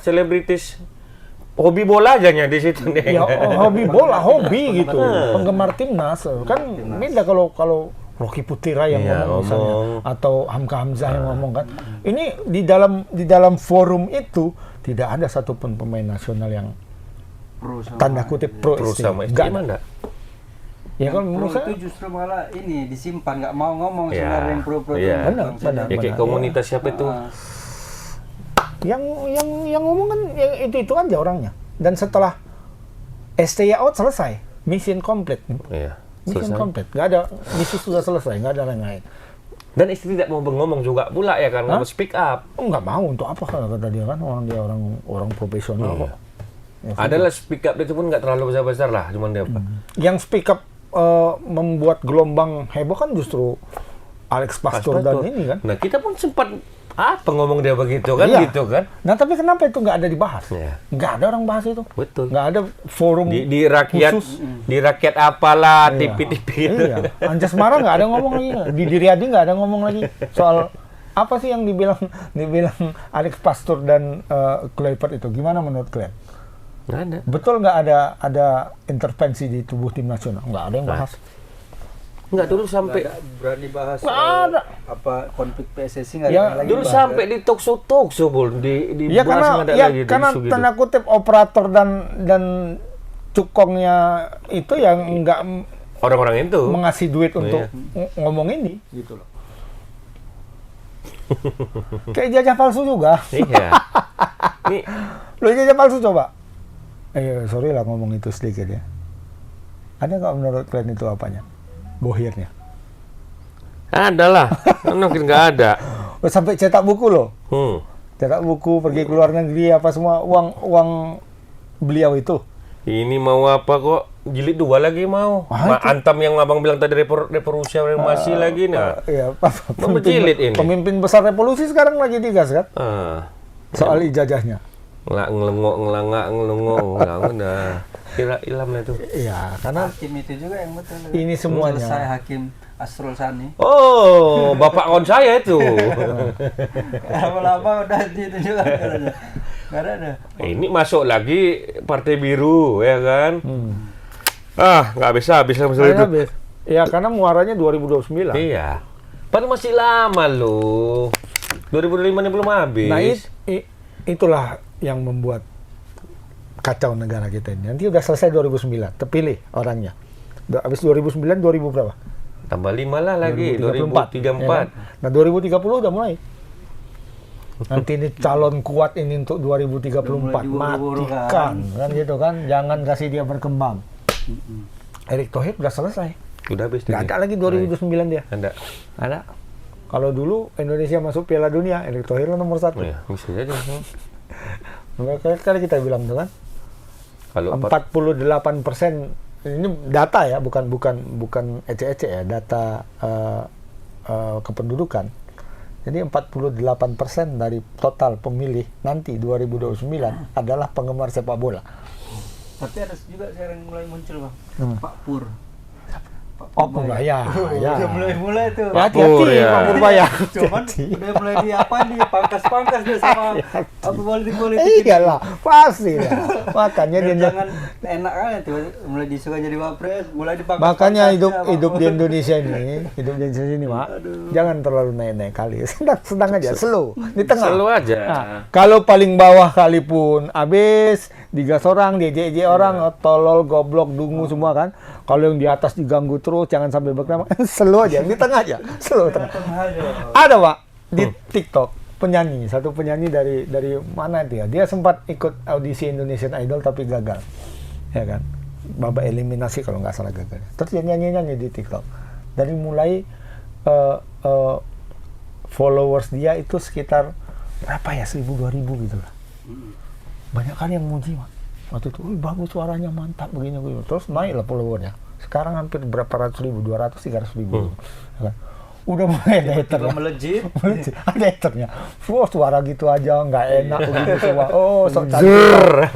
selebritis hobi bola aja di situ nih. Ya hobi bola, hobi gitu. Penggemar timnas kan beda kalau Rocky Putira yang Iya, ngomong misalnya ngomong. atau Hamka Hamzah yang ngomong kan. Ini di dalam forum itu tidak ada satupun pemain nasional yang Pro sama tanda kutip pro Terus STI. sama Nggak STI ada. mana? Ya yang kan pro menurut saya itu justru malah ini disimpan, nggak mau ngomong Ya, sebenarnya yang pro-pro iya. itu. Benar, benar. Ya kayak komunitas siapa itu? yang ngomong kan itu aja orangnya. Dan setelah STI out selesai, mission complete. Iya. Mission Selesai. complete. Nggak ada, misi sudah selesai, nggak ada lain-lain. Dan istri tidak mau ngomong juga pula ya kan, Hah? mau speak up. Oh, nggak mau, untuk apa kata dia kan, dia orang profesional kok. Ya, Adalah speak up itu pun nggak terlalu besar-besar lah, cuman dia apa? Yang speak up membuat gelombang heboh kan justru Alex Pastor dan ini kan. Nah kita pun sempat ngomong dia begitu kan, Iya. gitu kan? Nah tapi kenapa itu nggak ada dibahas? Iya. Nggak ada orang bahas itu. Betul. Nggak ada forum Di rakyat, khusus. di rakyat apalah, Iya. TV-TV gitu. Iya. Anjas Mara nggak ada ngomong lagi. Di Riyadi nggak ada ngomong lagi soal apa sih yang dibilang Alex Pastor dan Kluivert itu. Gimana menurut kalian? Nggak ada. Betul nggak ada intervensi di tubuh tim nasional? Nggak ada yang bahas. Nggak dulu sampai Nggak ada berani bahas Nggak ada. apa konflik PSSI, nggak Ya, ada lagi dulu bahas, sampai di talk show Bol, di Ya Bras nggak ada lagi karena isu gitu. tanda kutip operator dan cukongnya itu yang nggak Orang-orang itu. mengasih duit untuk Iya. ngomong ini. gitu loh. Kayak jajah palsu juga. Iya. Ini Lo jajah palsu coba. Sorry lah ngomong itu sedikit ya. Ada nggak menurut kalian itu apanya? Bohirnya. ada lah, kan mungkin nggak ada. Sampai cetak buku loh. Cetak buku, pergi ke luar negeri, apa semua uang beliau itu. Ini mau apa kok? Jilid 2 lagi mau. Itu. Antam yang abang bilang tadi revolusi masih lagi nah. Iya, Membejilid ini. Pemimpin besar revolusi sekarang lagi digas kan? Soal ijazahnya. Ngelangak, nah. Kira ilham lah itu. Iya, karena Hakim itu juga yang betul. ini semuanya. Selesai Hakim Asrul Sani. Oh, bapak kon saya itu. Lama-lama udah itu juga. Nggak ada. Ini masuk lagi Partai Biru, ya kan? Nggak habis lah masalah itu. Habis. Ya, karena muaranya 2029. Iya. Padahal masih lama loh. 2005 ini belum habis. Nah, itulah yang membuat kacau negara kita ini. Nanti udah selesai 2009, terpilih orangnya. Habis 2009, 2000 berapa? Tambah 5 lah lagi, 2034. Ya kan? Nah, 2030 udah mulai. Nanti ini calon kuat ini untuk 2034. Matikan, kan gitu kan. Jangan kasih dia berkembang. Erick Thohir udah selesai. Udah habis. Nggak ada lagi 2009 dia. Ada. Kalau dulu Indonesia masuk Piala Dunia, Erick Thohir nomor 1. Ya, bisa jadi. Kali kita bilang tuh kan. Kalau 48% ini data ya, bukan ece-ece ya, data kependudukan. Jadi 48% dari total pemilih nanti 2029 adalah penggemar sepak bola. Tapi ada juga sekarang mulai muncul, Bang. Pak Pur. Oh, Purbaya. Ya. Udah mulai tuh. Hati-hati ya. Pak Purbaya. Cuman udah mulai pangkas dia sama apa politik. Iyalah, pasti ya. Makanya dia Jangan enak kan tuh mulai disuka jadi wapres, mulai dipangkas. makanya hidup di Indonesia ini, Pak. Jangan terlalu naik-naik kali. Sedang aja, slow di tengah. selalu aja. Nah, kalau paling bawah kalipun habis digas orang, diejek-ejek orang, tolol, goblok, dungu semua kan. Kalau yang di atas diganggu terus, jangan sampai berkembang. Slow aja, di tengah aja, slow tengah. Ada Pak di TikTok satu penyanyi dari mana dia? Dia sempat ikut audisi Indonesian Idol tapi gagal, ya kan? Babak eliminasi kalau nggak salah gagal. Terus dia nyanyi di TikTok. Dari mulai followers dia itu sekitar berapa ya, 1.000-2.000 gitu lah. Banyak kan yang muji Pak. Waktu itu, bagus suaranya, mantap begini. Terus naik lah followernya. Sekarang hampir berapa ratus ribu, 200-300 ribu. Ya kan? Udah mulai ada haternya. Melejit. Ada haternya. Wah, suara gitu aja, nggak enak begitu semua. Oh, sok cantik.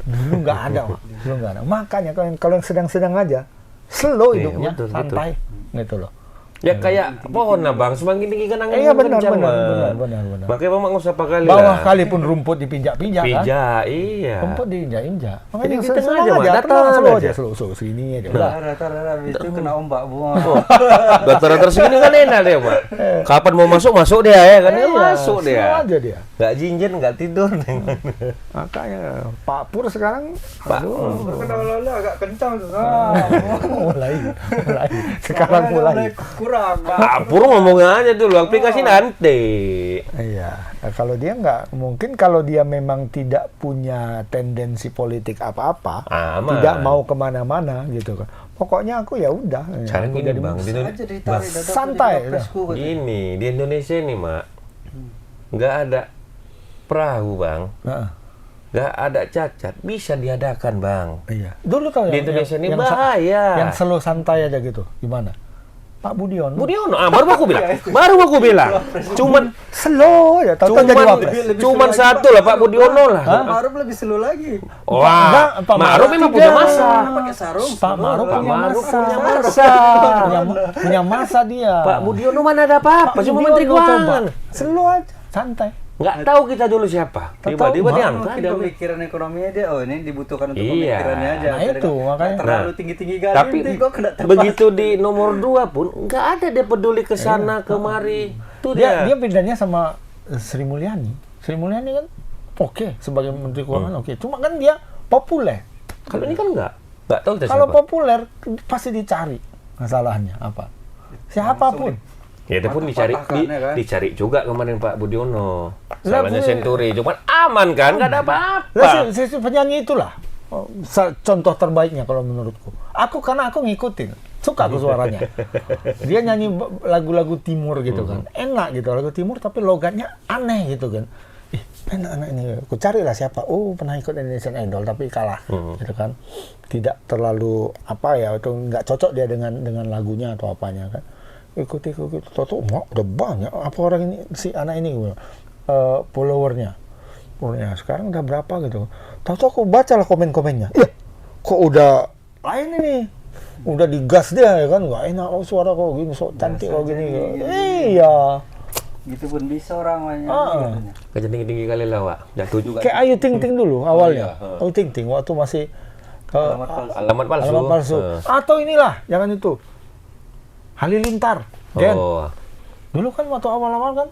Dulu nggak ada, Pak. Dulu nggak ada. Makanya kalau yang sedang-sedang aja, slow Iya, hidupnya, betul, santai. Gitu loh. Ya kayak pohon lah bang, semakin tinggi kan angin Iya benar, kencang, benar, Bang. benar. Makanya bang nggak usah pakai Bawah lah. kali pun rumput dipinjak-pinjak kan. Pijak, iya. Rumput diinjak-injak. Jadi di tengah slow aja, Mak. Datar slow aja. slow sini aja. Nah. Udah. Rata habis itu kena ombak buang. Datar-datar segini kan enak dia, Pak. Kapan mau masuk dia ya kan? Dia masuk dia. Slow aja dia. Nggak jinjin, nggak tidur. Makanya Pak Pur sekarang Pak, Kena lalu agak kencang tuh. mulai. Sekarang mulai. kurang. Pak Pur ngomongnya aja dulu, aplikasi nanti. Iya, nah, kalau dia nggak, mungkin kalau dia memang tidak punya tendensi politik apa-apa, Aman. tidak mau kemana-mana gitu kan. Pokoknya aku ya udah. Sekarang aku gini jadi bang, di Indonesia, Aja ditarik dada santai, aku jadi presku, katanya. gini di Indonesia ini mak, nggak ada perahu bang, Heeh. nggak ada cacat, bisa diadakan bang. Iya. Dulu kalau Di Indonesia ini bahaya. yang slow santai aja gitu, gimana? Pak Budiono. Budiono, baru aku bilang, cuman Slow ya, tahu jadi wapres. cuman satu lah Pak Budiono lah. Ma'ruf lebih slow lagi. Wah, Enggak, Pak Ma'ruf Ma'ruf memang tidak. punya masa. Pakai sarung. Pak Ma'ruf Pak punya Ma'ruf masa. punya masa. punya masa dia. Pak Budiono mana ada apa-apa, cuma Budiono Menteri Keuangan. coba. Slow aja, santai. Nggak tahu kita dulu siapa. Tiba-tiba tahu, diangkat. Mungkin pemikiran ekonominya dia, oh ini dibutuhkan untuk Iya. pemikirannya aja. Nah, itu, makanya. terlalu tinggi-tinggi kali. Tapi nanti kok kena tepat. begitu di nomor 2 pun nggak ada dia peduli ke sana kemari. Itu Dia dia. bedanya sama Sri Mulyani. Sri Mulyani kan oke sebagai Menteri Keuangan oke. Cuma kan dia populer. Kalau ini kan nggak tahu kita Kalau siapa. populer pasti dicari masalahnya apa. Siapapun. Ya itu pun dicari Patah-patahkannya kan. dicari juga kemarin Pak Budiono. Lah, Salahnya Bu- Senturi, cuman aman kan, nggak ada Lah, apa-apa. si penyanyi itulah contoh terbaiknya kalau menurutku. Karena aku ngikutin, suka aku suaranya. Dia nyanyi lagu-lagu timur gitu kan, enak gitu lagu timur tapi logatnya aneh gitu kan. Enak ini. Aku carilah siapa. Oh pernah ikut Indonesian Idol tapi kalah gitu kan. Tidak terlalu apa ya, itu nggak cocok dia dengan lagunya atau apanya kan. Ikuti, tahu udah banyak apa orang ini si anak ini followernya sekarang udah berapa gitu. Tahu aku bacalah komen-komennya. Iya, kok udah lain ini, udah digas dia ya kan, nggak enak suara kok gini, sok cantik kok gini. Iya, Gitu pun bisa orang banyak. katanya. Kerja tinggi-tinggi kali lah, Wak. Jatuh juga. kayak Ayu Ting Ting dulu awalnya. Ayu Ting Ting waktu masih Alamat palsu. Alamat palsu. alamat palsu. Atau inilah, jangan itu. Halilintar. Gen. Oh. Dulu kan waktu awal-awal kan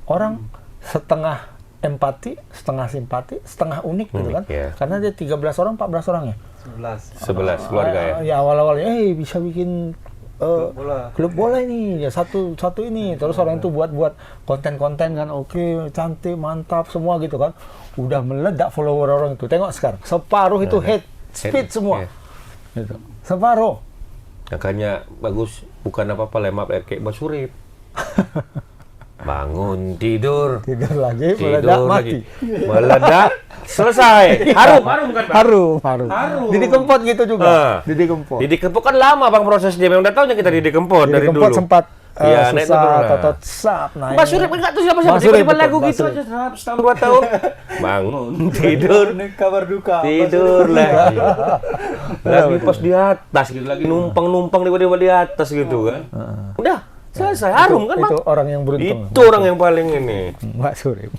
orang setengah empati, setengah simpati, setengah unik gitu kan. iya. Karena dia 13 orang, 14 orang ya. 11. 11 keluarga ya. Ya awal-awalnya, bisa bikin Bola. klub bola ini, ya satu ini. Terus orang itu buat konten-konten kan, oke, cantik, mantap, semua gitu kan. Udah meledak follower orang itu. Tengok sekarang, separuh itu hate speed semua. Iya. Gitu. Separuh. Makanya bagus, bukan apa-apa lemap kayak basurip. Bangun tidur Tidur lagi, meledak, mati. meledak selesai. Harum kan Pak? Harum. Didi Kempot gitu juga. Didi Kempot. Didi Kempot kan lama bang prosesnya, memang udah tahunya kita Didi Kempot Didi dari Kempot dulu. sempat Iya, naik turun susah, lah. totot sap, naik. Mbak Surip enggak tahu siapa-siapa, Mbak Surip, tiba-tiba betul, lagu Mbak gitu Surip. aja setahun 2 tahun. Bangun tidur, Ini kabar duka. tidur lagi. Lagi pas di atas gitu, lagi numpang tiba-tiba di atas gitu kan. Udah selesai, harum kan bang. Itu orang yang beruntung. Itu orang yang paling ini. Mbak Surip.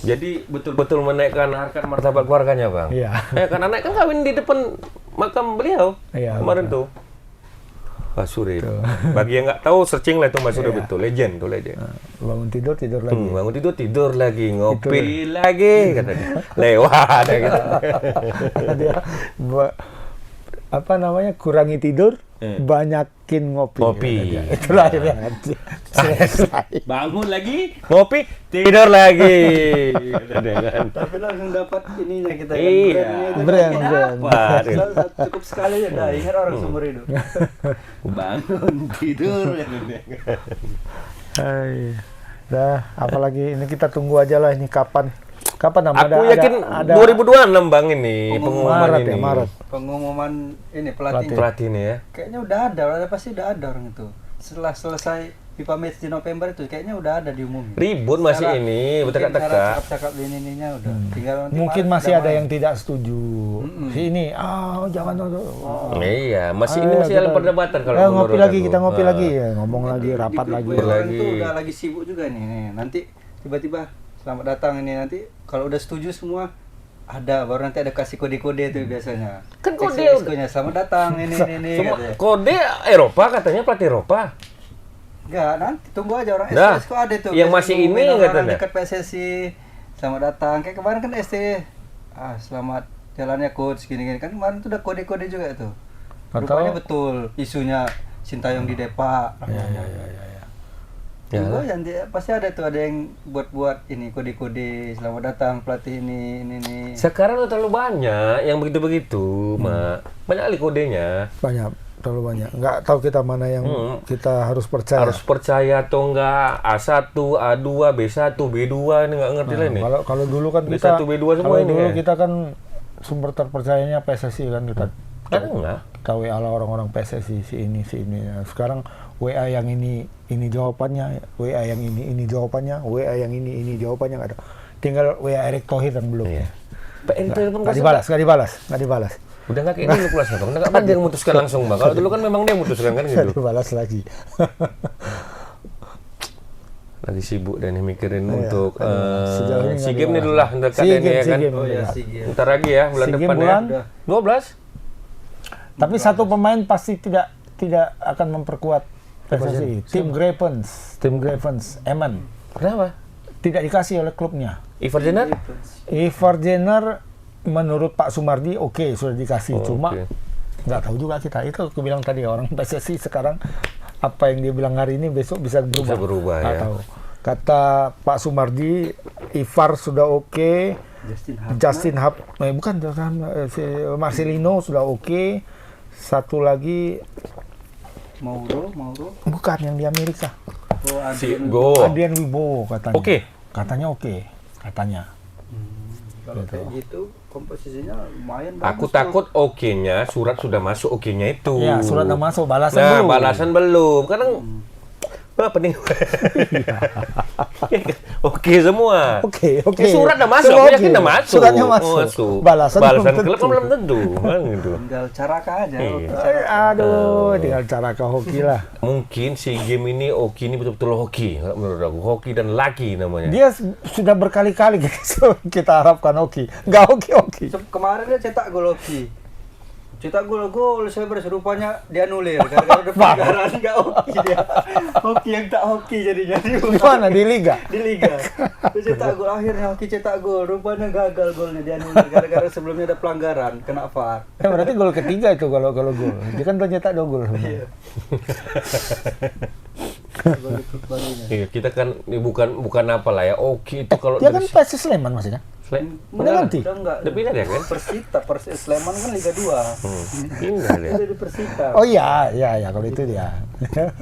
Jadi betul-betul menaikkan harkat martabat keluarganya bang. Iya. Kan anak kan kawin di depan makam beliau Iya, kemarin tuh. Pak Surip. Bagi yang nggak tahu searching lah itu Pak Surip itu legend tuh legend. Bangun tidur lagi. Bangun tidur lagi, ngopi lagi katanya. Lewat ya gitu. Dia kurangi tidur, banyakin ngopi. Ngopi. Katanya. Itulah akhirnya selesai. Bangun lagi, ngopi, tidur lagi. Katanya kan. Tapi langsung dapat ininya kita. Iya. Brand. Dapat. Cukup sekali ya, dah ingat orang sumber itu. Bangun tidur. Hai. Dah, apalagi ini kita tunggu aja lah ini kapan Aku yakin 2026 bang ini pengumuman Maret ini. ya, Maret. Pengumuman ini pelatih. Pelatih ini ya. Kayaknya udah pasti udah ada orang itu. Setelah selesai FIFA match di November itu kayaknya udah ada diumumin. Ribut masih ini, berteka-teka. Cakap ini ininya udah. Tinggal nanti Mungkin Maret masih udah ada main. yang tidak setuju. Si ini, jangan. Iya, masih ini Ayo, masih ada kita- perdebatan kalau ngopi menurut lagi, aku. kita ngopi Ah. lagi ya, ngomong lagi, rapat Di lagi. grup orang Lagi. tuh udah lagi sibuk juga nih. Nanti tiba-tiba selamat datang ini nanti kalau udah setuju semua ada baru nanti ada kasih kode-kode itu biasanya. Kan kode Exco-nya selamat datang ini Semua katanya. kode Eropa katanya pelatih Eropa. Enggak, nanti tunggu aja orang Dah. SC ada tuh. Yang biasanya masih ini ngumumin orang katanya. dekat PSSI. Selamat datang. Kayak kemarin kan ST. Selamat jalannya coach gini-gini kan kemarin tuh udah kode-kode juga tuh. Atau- Rupanya betul isunya Sintayong di Depak. Ya. Ya. Tunggu aja, nanti pasti ada tuh, ada yang buat ini kode-kode selamat datang pelatih ini. Sekarang udah terlalu banyak yang begitu-begitu, Mak. Banyak kali kodenya. Banyak, terlalu banyak. Nggak tahu kita mana yang kita harus percaya. Harus percaya atau enggak A1, A2, B1, B2 ini enggak ngerti lah ini. Kalau dulu kan B1, kita, B2 semua kalau ini dulu ya. kita kan sumber terpercayanya PSSI kan kita. Kan enggak. Kita WA lah orang-orang PSSI si ini. Nah, sekarang WA yang ini jawabannya, WA yang ini jawabannya, WA yang ini jawabannya nggak ada. Tinggal WA Erick Thohir yang belum. Iya. PNP pun Nggak dibalas. Udah nggak kayak dulu kelasnya, Bang. Udah nggak dia yang memutuskan langsung, Bang. Kalau dulu kan memang dia yang memutuskan kan Nggak gitu. dibalas lagi. Lagi sibuk dan mikirin Iya, untuk sejauh ini SEA nggak Games ini dibalas. dulu lah dekat SEA ini ya Games, kan. SEA Games. Oh ya sih. Ntar lagi ya bulan SEA depan Games ya. bulan? 12. Tapi satu pemain pasti tidak akan memperkuat PSSI. Tim Grapens, Eman. Kenapa? Tidak dikasih oleh klubnya. Ivar Jenner? Ivar Jenner menurut Pak Sumardi oke, sudah dikasih, cuma oke. nggak tahu juga kita. Itu aku bilang tadi orang PSSI sekarang apa yang dia bilang hari ini besok bisa berubah. Bisa berubah, Nggak ya. tahu. Kata Pak Sumardi, Ivar sudah oke, Justin Hub, si Marcelino sudah oke, satu lagi Mauro. bukan yang di Amerika, Oh, Si Adrian. Go. Adrian Wibowo katanya. Oke. Katanya oke, katanya. Kalau kayak gitu komposisinya lumayan Aku bagus tuh. takut oke-nya, surat sudah masuk oke-nya itu. Ya, surat udah masuk, balasan Nah, belum. balasan belum. Kadang apa nih? Oke semua. Oke. Ya, surat udah masuk, Semua aku yakin oke. udah masuk. Suratnya masuk. Masuk. Balasan belum klub kan tentu. belum tentu. Kan gitu. Tinggal caraka aja. Iya. Aduh, tinggal cara ke hoki lah. Mungkin si game ini hoki ini betul-betul hoki menurut aku. Hoki dan laki namanya. Dia sudah berkali-kali kita harapkan hoki. Nggak hoki. Kemarin dia cetak gol hoki. Cetak gol saya rupanya dianulir gara-gara ada pelanggaran nggak hoki dia. Hoki yang tak hoki jadinya. Di mana? Di Liga? Di liga. Dia cetak gol akhirnya hoki cetak gol, rupanya gagal golnya dianulir gara-gara sebelumnya ada pelanggaran kena VAR. Berarti gol ketiga itu kalau gol. Dia kan udah nyetak 2 gol. Iya. Gol barunya. Iya, kita kan ini bukan apa lah ya. Hoki itu kalau Dia kan dari PSIS Sleman maksudnya. Udah ganti? Udah enggak. Udah pindah dia kan? Persita, Sleman kan Liga 2. Pindah dia. Udah di Persita. Oh iya kalau itu dia.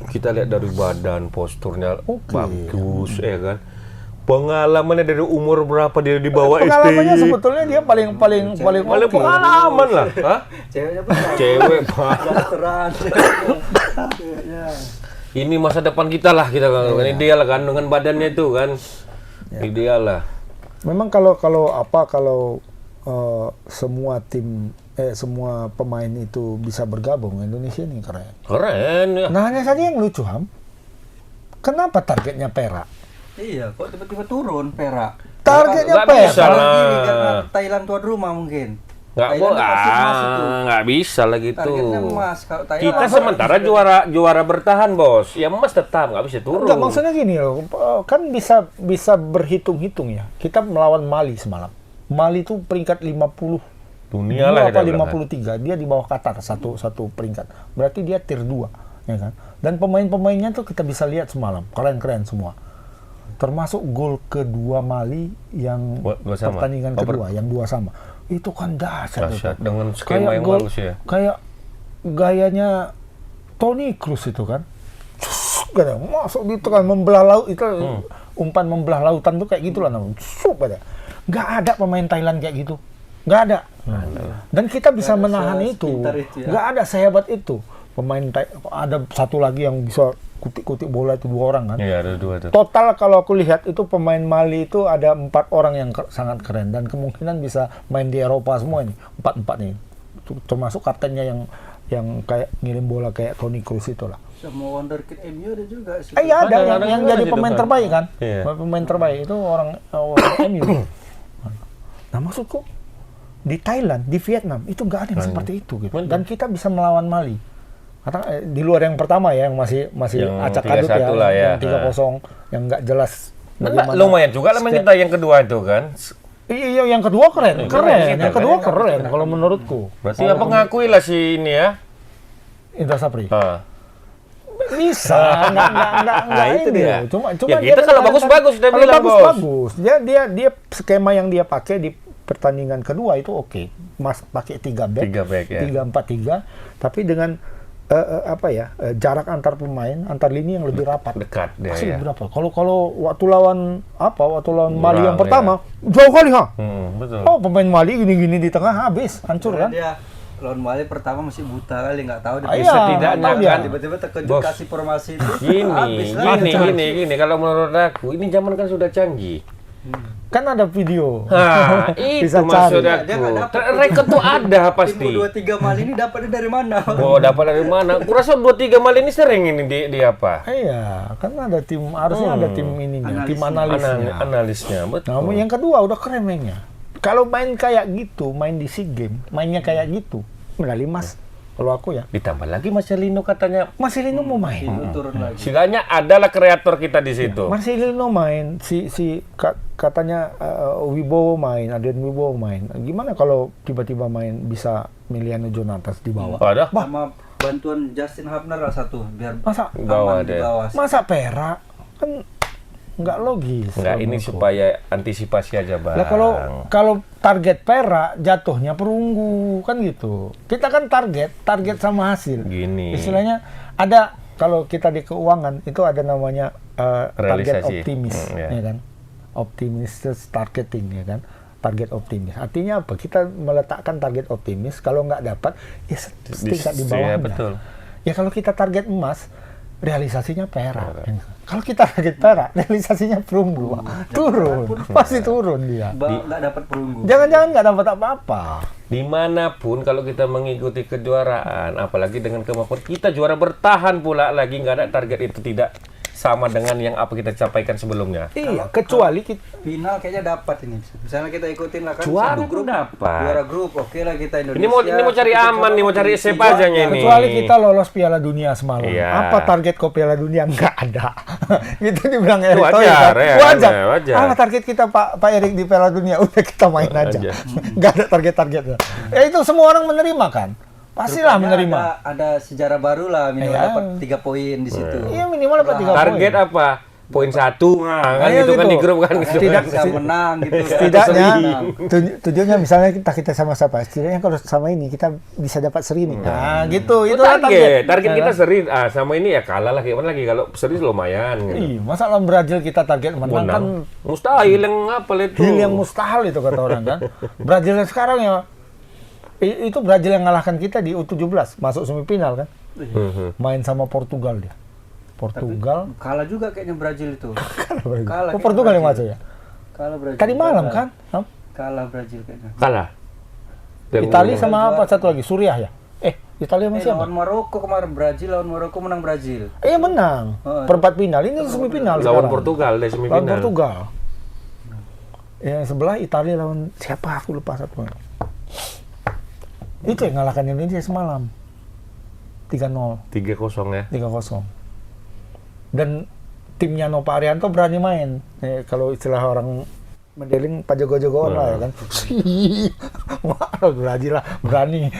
Kita lihat dari badan, posturnya Oke. bagus, ya kan. Pengalamannya dari umur berapa dia di bawah Pengalamannya SD? sebetulnya dia paling Paling oke. pengalaman lah. Hah? Ceweknya besar. Cewek, Pak. Blasteran. Ya. Ini masa depan kita lah, kita kan ideal kan dengan badannya itu kan. Ideal lah. Memang kalau semua pemain itu bisa bergabung, Indonesia ini keren. Keren ya. Nah, hanya saja yang lucu, Ham. Kenapa targetnya Perak? Iya, kok tiba-tiba turun Perak? Targetnya Nggak bisa Perak. lah. Gini, karena Thailand tuan rumah mungkin. Nggak Thailand boleh, pasti emas itu. nggak bisa lah gitu. Targetnya emas. Kalau Thailand Kita sementara juara bertahan, Bos. Ya emas tetap nggak bisa turun. Enggak, maksudnya gini loh, kan bisa berhitung-hitung ya. Kita melawan Mali semalam. Mali itu peringkat 50. Dunia lah kita bilang. 53, dia di bawah Qatar satu peringkat. Berarti dia tier 2, ya kan? Dan pemain-pemainnya tuh kita bisa lihat semalam, keren-keren semua. Termasuk gol kedua Mali yang Gol sama. pertandingan kedua, yang 2 sama. Itu kan dahsyat. Dahsyat, itu. dengan skema yang gol- bagus ya. Kayak gayanya Toni Kroos itu kan. Kayak masuk gitu kan, membelah laut itu umpan membelah lautan tuh kayak gitulah namanya. Nggak ada pemain Thailand kayak gitu. Nggak ada. Dan kita bisa Nggak ada menahan itu. sepintar itu ya. Nggak ada sehebat itu. Ada satu lagi yang bisa kutik-kutik bola itu 2 orang kan. Iya, ada 2 tuh. Total kalau aku lihat itu pemain Mali itu ada 4 orang yang sangat keren dan kemungkinan bisa main di Eropa semua ini, 4 nih. Termasuk kaptennya yang kayak ngirim bola kayak Toni Kroos itulah. Sama wonderkid MU ada juga sih. Iya ada Ada yang juga jadi situ pemain kan. terbaik kan. Iya. Pemain terbaik itu orang MU. Nah maksudku di Thailand, di Vietnam itu nggak ada yang seperti itu gitu. Dan kita bisa melawan Mali. Karena di luar yang pertama ya yang masih Yang acak adut 3-1 lah ya. yang 3-0 yang nggak jelas. Lumayan juga lah main kita yang kedua itu kan. Iya, yang kedua keren. kita Yang kedua kan. keren kalau menurutku. Berarti apa ngakui lah si ini ya. Indra Sapri. Bisa, Nah, itu ini dia. loh. Cuma Ya, dia kita kalau kadang-kadang- bagus-bagus, dia kalau bilang, Bos. bagus. Dia skema yang dia pakai di pertandingan kedua itu oke. Mas pakai 3 back, 3 back, ya. 3-4-3, tapi dengan jarak antar pemain, antar lini yang lebih rapat. Dekat dia Pasti ya. berapa? Kalau waktu lawan Mali yang Wow, pertama, jauh kali Betul. Oh, pemain Mali gini-gini di tengah habis, hancur kan? Dia lawan Mali pertama masih buta kali, nggak tahu dia Iya, setidaknya tahu dia. kan. tiba-tiba terkejut Bos. kasih formasi itu. Gini, habis lah. gini. Kalau menurut aku, ini zaman kan sudah canggih. Kan ada video. Nah, itu Bisa maksud cari. Dia nggak aku. dapat. Rekod tuh ada Tim pasti. U23 Mali ini dapatnya dari mana? Oh, dapat dari mana? Kurasa 2-3 Mali ini sering ini di apa? Iya, kan ada tim, harusnya ada tim ininya, tim analisnya. Analisnya, betul. Nah, yang kedua udah keren mainnya. Kalau main kayak gitu, main di SEA Games, mainnya kayak gitu, medali emas. Kalau aku ya, Ditambah lagi Marcelino katanya. Marcelino mau main. Itu turun lagi. Setidaknya adalah kreator kita di situ. Marcelino main, katanya Wibowo main, Adrian Wibowo main. Gimana kalau tiba-tiba main bisa Emiliano Jonatas di bawah? Ada? Sama bantuan Justin Hubner lah satu biar Masa Bawah aman di deh. bawah. masa perak kan nggak logis. Enggak, kalau ini menurutku. supaya antisipasi aja, Bang. Lah kalau target perak jatuhnya perunggu kan gitu. Kita kan target sama hasil. Gini. Istilahnya ada kalau kita di keuangan itu ada namanya target Realisasi. optimis, Ya. ya kan? Optimistic targeting, ya kan? Target optimis. Artinya apa? Kita meletakkan target optimis. Kalau nggak dapat, ya setingkat di bawahnya. Ya, betul. Ya kalau kita target emas, realisasinya perak. Kalau kita target perak, realisasinya perunggu. Turun, pasti turun dia. Nggak dapat perunggu. Jangan-jangan nggak dapat apa-apa. Dimanapun kalau kita mengikuti kejuaraan, apalagi dengan kemampuan kita juara bertahan pula lagi, nggak ada target itu tidak sama dengan yang apa kita capaikan sebelumnya. Iya, kecuali kita Final kayaknya dapat ini. Misalnya kita ikutin lah kan Juara satu tuh grup dapat. Juara grup, oke lah kita Indonesia. Ini mau cari aman nih, mau cari safe aja ini. kecuali kita lolos Piala Dunia semalam. Iya. Apa target kok Piala Dunia? Nggak ada. Itu dibilang Erick Wajar, Thohir kan? ya, Wajar. wajar. Apa target kita Pak Erick di Piala Dunia? Udah kita main aja. Aja. Nggak ada target-targetnya. Ya itu semua orang menerima kan? Pastilah Rupanya menerima. Ada sejarah baru lah, minimal Iya. dapat 3 poin di situ. Iya minimal dapat 3 poin. Target apa? Poin 1, nah, kan Iya, gitu kan gitu. di grup kan. Gitu. Tidak- Bisa menang gitu. Setidaknya Menang. tujuannya misalnya kita sama siapa? Setidaknya kalau sama ini kita bisa dapat seri nih. Nah, gitu. Itu Itu target kita kan? seri, sama ini ya kalah lah, gimana lagi kalau seri lumayan. Gitu. Iya, masa lawan Brazil kita target menang kan Mustahil yang apa itu? hal yang mustahil itu kata orang kan. Brazil yang sekarang ya itu Brazil yang ngalahkan kita di U17 masuk semifinal kan. Main sama Portugal dia. Portugal. Kalah juga kayaknya Brazil itu. Kalah Oh, kayaknya Portugal yang Brazil. masuk ya. Kalah Brazil. Tadi malam Kalah. kan? Hah? Kalah Brazil kayaknya. Kalah. Italia sama juara. apa satu lagi? Suriah ya? Italia masih Lawan apa? Maroko kemarin Brazil lawan Maroko menang Brazil. Menang. Oh, Perempat final ini semifinal Lawan sekarang. Portugal deh semifinal. Lawan Portugal. Yang sebelah Italia lawan siapa aku lupa satu. Itu yang ngalahkan Indonesia semalam. 3-0, 3-0 ya. 3-0. Dan timnya Nova Arianto berani main. Kalau istilah orang Mendeling pajogo-jogoan lah ya kan. Wah, Brazil lah berani.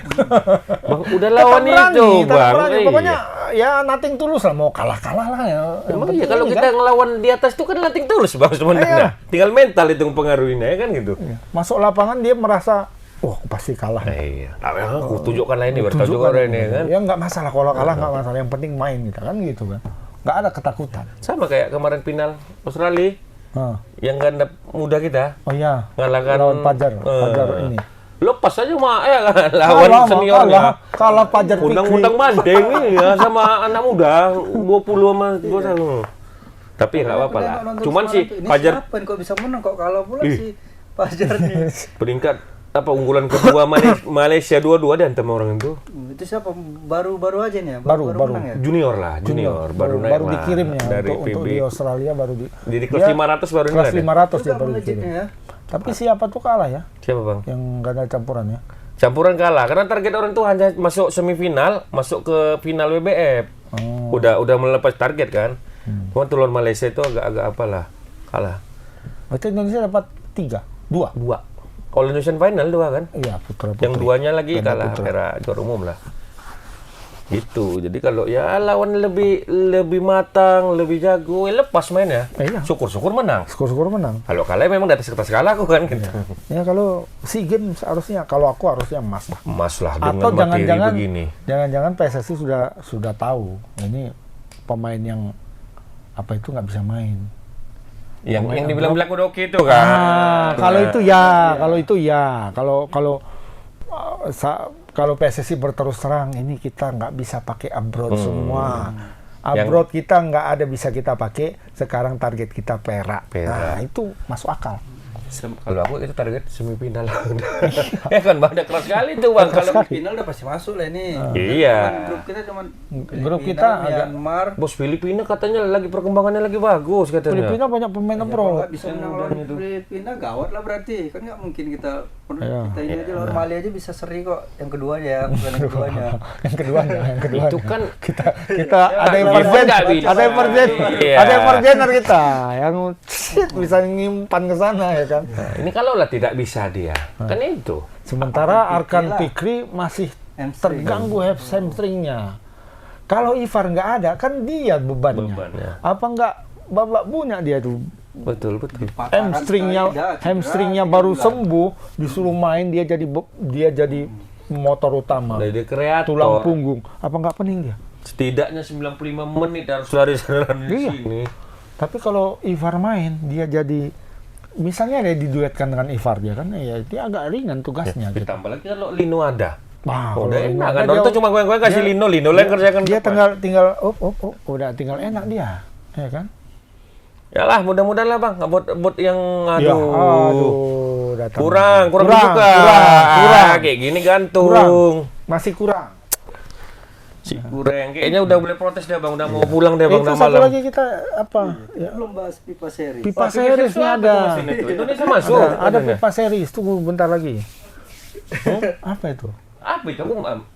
Bang, udah lawan itu, Bang. Iya. Pokoknya ya nothing tulus lah, mau kalah-kalah lah ya. Yang Emang iya penting kalau ini kita kan. ngelawan di atas itu kan nothing tulus, Bang, sebenarnya. Tinggal mental itu mempengaruhinya ya kan gitu. Iya. Masuk lapangan dia merasa wah pasti kalah. Iya. Aku tunjukkan lah ini, bertunjukkan lah ini kan. Ya nggak masalah kalau kalah nggak masalah, yang penting main kita kan gitu kan. Nggak ada ketakutan. Sama kayak kemarin final Australia Nah. yang ganda muda kita Oh iya. ngalahkan Lawan Pajar ini. Lo lepas aja mah ya kan lawan seniornya. Kalah Fajar Fikri. Undang-undang mandeng ya sama anak muda 20 sama 21. Tapi nggak apa-apa lah. Cuman sih Fajar siapa kok bisa menang kok kalah pula si Fajar nih. peringkat unggulan kedua Malaysia 22 dan sama orang itu. Itu siapa? Baru aja nih ya? Baru. menang ya? Junior baru naik baru lah dikirimnya dari untuk PB. di Australia baru Di kelas 500 baru kelas ada. 500 dia baru legitnya dikirim. ya. Tapi siapa tuh kalah ya? Siapa bang? Yang ganda campurannya. Campuran kalah karena target orang tuh hanya masuk semifinal, masuk ke final WBF. Udah melepas target kan. Cuma tuh lawan Malaysia itu agak apalah kalah. Berarti Indonesia dapat 2. 2. All Indonesian final 2 kan? Iya, putra putri. Yang duanya lagi Ganda kalah putra. perak juara umum lah. Gitu. Jadi kalau ya lawan lebih matang, lebih jago, lepas mainnya. Iya. Syukur-syukur menang. Skor-skor menang. Kalau kalah memang di atas kertas kalah aku kan gitu. Ya kalau SEA Games harusnya, kalau aku harusnya emas lah. Emas lah dengan Atau materi begini. jangan-jangan PSSI sudah tahu ini pemain yang apa itu nggak bisa main. Yang dibilang-bilang udah oke itu kan. Kalau itu ya, kalau PSSI berterus terang ini kita nggak bisa pakai abroad semua. Abroad kita nggak ada bisa kita pakai. Sekarang target kita perak. Nah itu masuk akal. Kalau aku itu target semifinal. Ya kan banyak keras sekali tuh bang. Kalau Final udah pasti masuk lah ini. Iya. Grup kita agak Myanmar. Bos Filipina katanya lagi perkembangannya lagi bagus katanya. Filipina banyak pemain abroad. Kalau bisa menang lawan Filipina gawat lah berarti. Kan nggak mungkin kita ini aja lawan Mali aja bisa seri kok. Yang keduanya ya, bukan yang keduanya. yang kedua. Itu kan kita ada emergener kita yang bisa nyimpan ke sana ya kan. Nah, ini kalau lah tidak bisa dia, kan itu. Sementara Arkan Fikri masih terganggu hamstringnya. Kalau Ivar nggak ada, kan dia bebannya. Apa nggak babak punya dia tuh? Betul. Hamstringnya baru sembuh, disuruh main dia jadi motor utama. Jadi kreator. Tulang punggung. Apa nggak pening dia? Setidaknya 95 menit harus lari di sini. Tapi kalau Ivar main, dia jadi misalnya dia diduetkan dengan Ivar dia kan, ya dia agak ringan tugasnya. Ya, ditambah lagi kalau Lino ada. Wah, udah enak kan. Nonton cuma gue kasih Lino lah yang kerjakan. Dia tinggal udah tinggal enak dia, ya kan? Yalah, mudah-mudahan lah bang. Bot yang datang. kurang juga. Kayak gini gantung. Masih kurang. Kurang. Kayaknya udah boleh protes deh bang. Udah mau pulang deh bang. Itu satu lagi kita apa? Ya. Belum bahas pipa series. Pipa seriesnya ada. Indonesia masuk. Ada pipa series. Tunggu bentar lagi. Apa itu? Apa itu?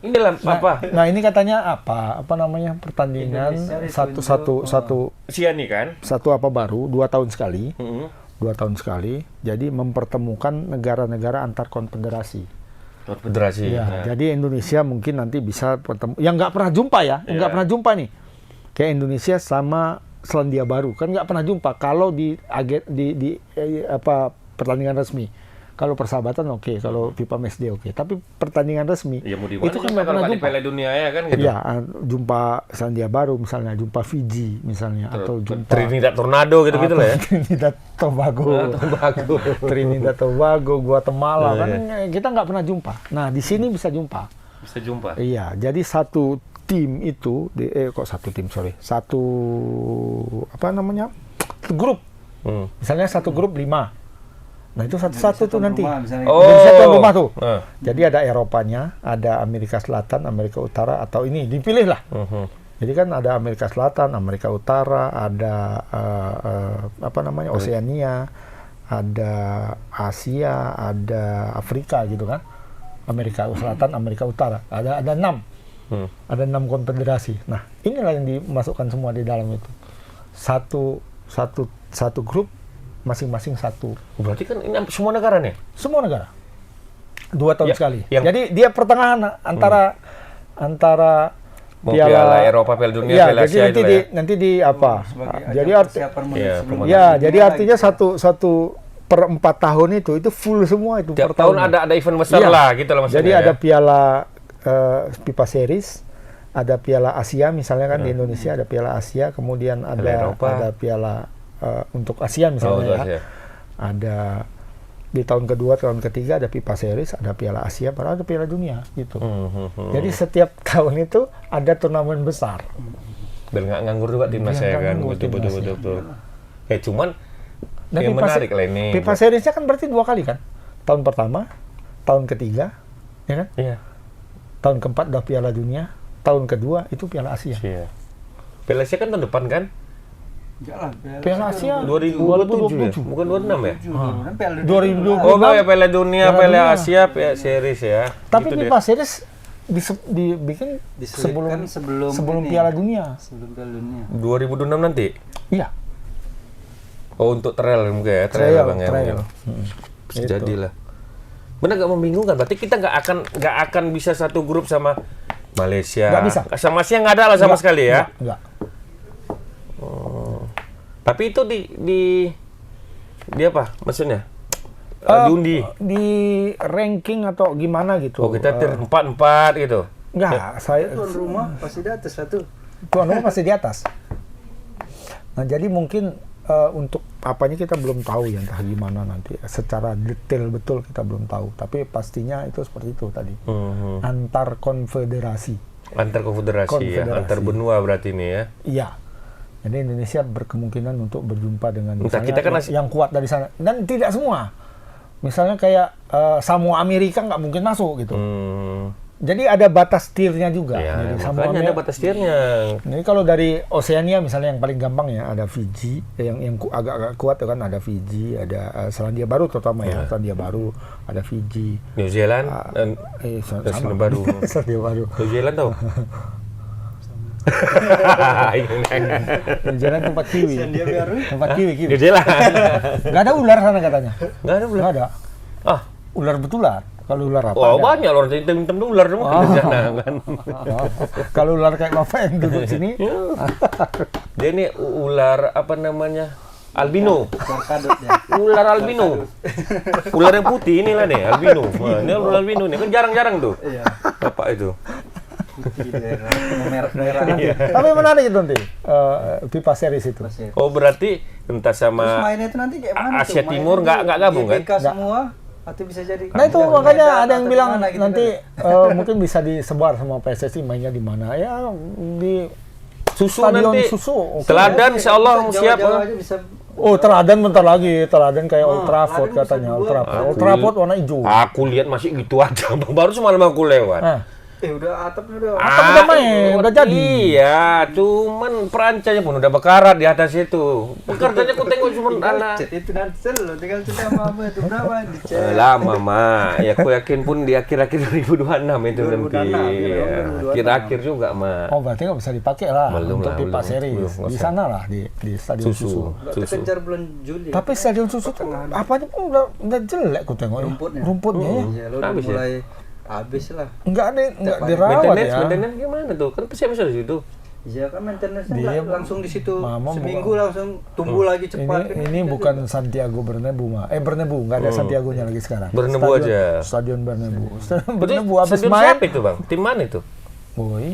Inilah apa? Nah ini katanya apa namanya pertandingan satu Siani kan? Satu apa baru 2 tahun sekali. 2 tahun sekali. Jadi mempertemukan negara-negara antar konfederasi. Konfederasi. Ya, jadi Indonesia mungkin nanti bisa bertemu. Yang nggak pernah jumpa ya, nggak pernah jumpa nih. Kayak Indonesia sama Selandia Baru kan nggak pernah jumpa. Kalau di pertandingan resmi. Kalau persahabatan oke, kalau FIFA Matchday oke. Tapi pertandingan resmi ya, itu kan nggak pernah jumpa. Piala Dunia ya kan gitu. Iya, jumpa Selandia Baru misalnya, jumpa Fiji misalnya, atau jumpa Trinidad Tornado gitu-gitu lah ya. Trinidad Tobago, Guatemala kan kita nggak pernah jumpa. Nah di sini bisa jumpa. Bisa jumpa. Iya, jadi satu tim itu satu grup. Misalnya satu grup 5. Nah itu satu-satu tuh nanti. Indonesia tuan rumah tuh. Jadi ada Eropanya, ada Amerika Selatan, Amerika Utara, atau ini dipilih lah. Jadi kan ada Amerika Selatan, Amerika Utara, ada Oseania, ada Asia, ada Afrika gitu kan. Amerika Selatan, Amerika Utara. Ada 6. Ada 6 konfederasi. Nah inilah yang dimasukkan semua di dalam itu. Satu grup. Masing-masing satu. Berarti kan ini semua negara nih? Semua negara. 2 tahun sekali. Jadi dia pertengahan antara Piala Eropa, Piala Dunia, Piala Asia itu ya? Nanti di apa? Jadi artinya 1/4 tahun itu full semua itu. Tiap tahun ada event besar lah gitu lah maksudnya. Jadi ada Piala Pipa Series, ada Piala Asia misalnya kan di Indonesia ada Piala Asia, kemudian ada Piala untuk Asia misalnya ada di tahun kedua, tahun ketiga ada Pipa Series, ada Piala Asia, baru ada Piala Dunia gitu. Jadi setiap tahun itu ada turnamen besar. Biar nggak nganggur juga timnas Biar ya nggak kan, nganggur timnas, betul. Cuman Dan yang menarik lah ini. Pipa Series-nya kan berarti 2 kali kan? Tahun pertama, tahun ketiga, ya kan? Iya. Tahun keempat udah Piala Dunia, tahun kedua itu Piala Asia. Iya. Piala Asia kan tahun depan kan? Jalan. Piala Asia 2027 ya? Bukan 26 ya? 2020. Oh, ya Piala Dunia, Piala Asia, Piala Series ya. Tapi Gitu Pipa Series dibikin Diselipkan sebelum ini. Piala Dunia. Sebelum Piala Dunia. 2026 nanti? Iya. Oh, untuk trial mungkin ya? Trial. Bang, ya? Bisa jadilah. Benar nggak membingungkan? Berarti kita nggak akan bisa satu grup sama Malaysia. Nggak bisa. Sama Asia nggak ada lah sama sekali ya? Enggak. Tapi itu di apa maksudnya? Diundi. Di ranking atau gimana gitu. Oh, kita tier 4 gitu. Enggak, saya Tuan rumah pasti di atas satu. tuan rumah masih di atas. Nah, jadi mungkin untuk apanya kita belum tahu ya, entah gimana nanti. Secara detail betul kita belum tahu. Tapi pastinya itu seperti itu tadi. Antar konfederasi. Antar konfederasi ya, antar benua berarti ini ya. Iya. Jadi Indonesia berkemungkinan untuk berjumpa dengan Entah, misalnya kita kan yang kuat dari sana. Dan tidak semua. Misalnya kayak Samoa Amerika nggak mungkin masuk gitu. Jadi ada batas tiernya juga. Ya, Jadi makanya ada batas tiernya. Jadi kalau dari Oceania misalnya yang paling gampang ya ada Fiji, yang agak-agak kuat kan ada Fiji, ada Selandia Baru terutama ya, Selandia Baru, ada Fiji, New Zealand dan sama Baru. Selandia Baru. New Zealand tahu? New Zealand tempat kiwi. Selandia Baru. Tempat kiwi. New Zealand. Nggak ada ular sana katanya. Nggak ada belum. Nggak ada. Ah, Ular betular. Kalau ular apa? oh ada. banyak loh, hitam-hitam ular semua di sana kan. Kalau ular kayak bapak yang duduk sini, Dia ini ular apa namanya? Albino. Kadut ya. Ular albino. Ular yang putih inilah nih, albino. Wah, ini ular albino nih, kan jarang-jarang tuh. Iya. Bapak itu. Putih daerah. Merah-merah. tapi menarik itu nanti Pipa Series itu. Oh, berarti entah Terus sama mainnya itu nanti kayak mana Asia tuh? Timur Mainnya nggak gabung kan? GBK semua atau bisa jadi? Nah itu Medan makanya ada yang atau bilang di mana gitu nanti kan? mungkin bisa disebar sama PSSI mainnya di mana ya di susu Stadion nanti. susu. Teladan insya Allah siap. Jawa-Jawa aja bisa. Oh teladan bentar lagi, teladan kayak Old Trafford teladan bisa katanya, Old dua. Trafford. Old Trafford warna hijau. Aku lihat masih gitu aja. Baru semalam aku lewat. Nah, Udah atapnya udah. Atap udah main, udah jadi. Iya, cuman perancanya pun udah bekarat di atas itu. Pekerjanya aku tengok cuma ala. Cet itu nanti selalu tinggal cet sama apa itu berapa dicet. Lama, Ma. Ya aku yakin pun di akhir-akhir 2026 itu nanti. 2026, Ya. 2026. Akhir-akhir juga, Ma. oh berarti nggak bisa dipakai lah Belum untuk lah, Pipa belum. Series. Belum, nggak Di usah. sana lah di Stadion Susu. Nggak Susu. terkejar bulan Juli. Tapi Stadion Susu tuh apanya pun udah jelek aku tengok ya. Rumputnya. Rumputnya ya. Iya, lo udah Habis ya? mulai habis lah. Nggak hari. dirawat ya. Maintenance gimana tuh? Kan pasti bisa di situ. Iya kan maintenance-nya Dia nggak langsung di situ Mama seminggu langsung tumbuh lagi cepat. Ini bukan Santiago Bernabeu mah. Bernabeu nggak ada Santiago-nya lagi sekarang. Bernabeu aja. Stadion Bernabeu. Stadion Berarti Bernabeu habis stadion main. siapa itu, Bang? Tim mana itu? Boy,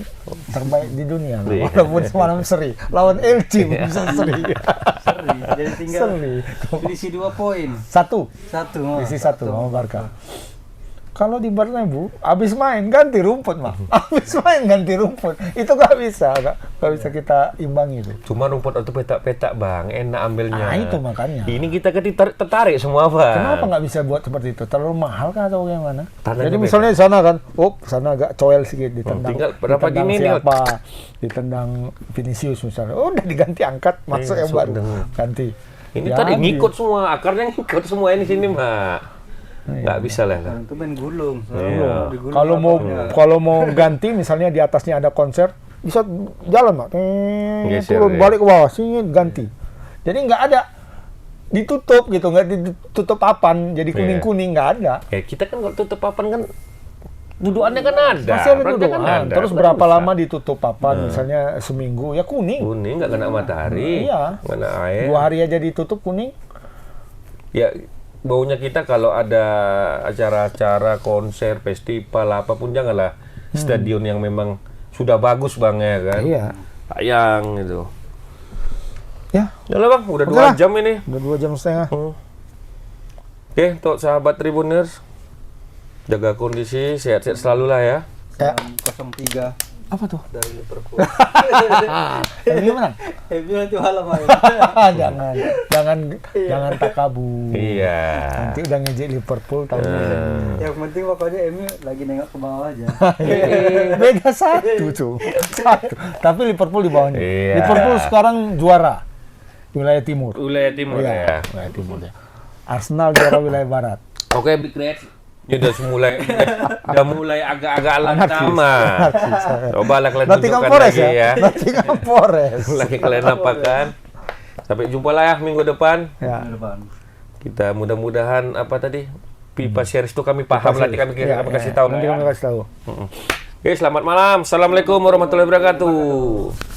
terbaik di dunia. Iya. Walaupun semalam seri lawan LG bisa seri. Seri. Jadi tinggal Seri. selisih 2 poin. Satu. Satu. Isi satu sama Barca. Kalau di Bernabeu, abis main ganti rumput mah. Abis main ganti rumput. Itu nggak bisa kita imbangi itu. Cuma rumput itu petak-petak, Bang. Enak ambilnya. Nah itu makanya. Ini kita tertarik semua, Bang. Kenapa nggak bisa buat seperti itu? Terlalu mahal kah atau gimana? Tanahnya Jadi beda. misalnya di sana kan, sana agak coel sedikit ditendang. tinggal berapa ditendang gini, siapa? Ditendang Vinicius misalnya. Oh, udah diganti angkat, masuk yang masuk baru. dengan- Ganti. Ini Ganti. tadi ngikut semua, akarnya ngikut semua ini sini, Mak. Nggak bisa lah. Sekarang itu main gulung. Iya. Digulung Kalau mau ganti misalnya di atasnya ada konser, bisa jalan Mak. Geser, Turun ya. balik ke bawah, sini ganti. Jadi nggak ada ditutup gitu, nggak ditutup papan, jadi kuning-kuning nggak ada. Ya kita kan kalau tutup papan kan dudukannya kan ada. Masih ada perannya dudukan. kan ada. Terus Kan berapa bisa. lama ditutup papan, misalnya seminggu, ya kuning. Kuning nggak kena matahari, Iya. nggak kena air. 2 hari aja ditutup kuning. Ya baunya kita kalau ada acara-acara konser, festival apapun janganlah stadion yang memang sudah bagus, Bang, ya kan. Iya. Sayang gitu. Ya, Ya lah, Bang, udah Oke 2 lah. jam ini. udah 2 jam setengah. Oke, untuk sahabat Tribuners, jaga kondisi, sehat-sehat selalu lah ya. Ya. 0-3 Apa tuh? dari Liverpool. MU menang? MU nanti malam aja. jangan takabur. Iya. Nanti udah ngejek Liverpool tahun ini. Yang penting pokoknya MU lagi nengok ke bawah aja. Beda satu tuh. Satu. Tapi Liverpool di bawahnya. Iya. Liverpool sekarang juara wilayah timur. Wilayah timur Iya, ya. wilayah timur ya. Arsenal juara wilayah barat. Oke, Big Reds. Ini udah mulai agak-agak lantama. Cobalah kalian Nottingham tunjukkan Forest lagi ya. Nottingham Forest. Lagi kalian apakan? Sampai jumpa lah ya minggu depan. Ya. Kita mudah-mudahan apa tadi? Pipa series itu kami paham nanti kami kasih tahu. Nanti lah ya. kami kasih tahu. Oke, selamat malam. Assalamualaikum warahmatullahi wabarakatuh.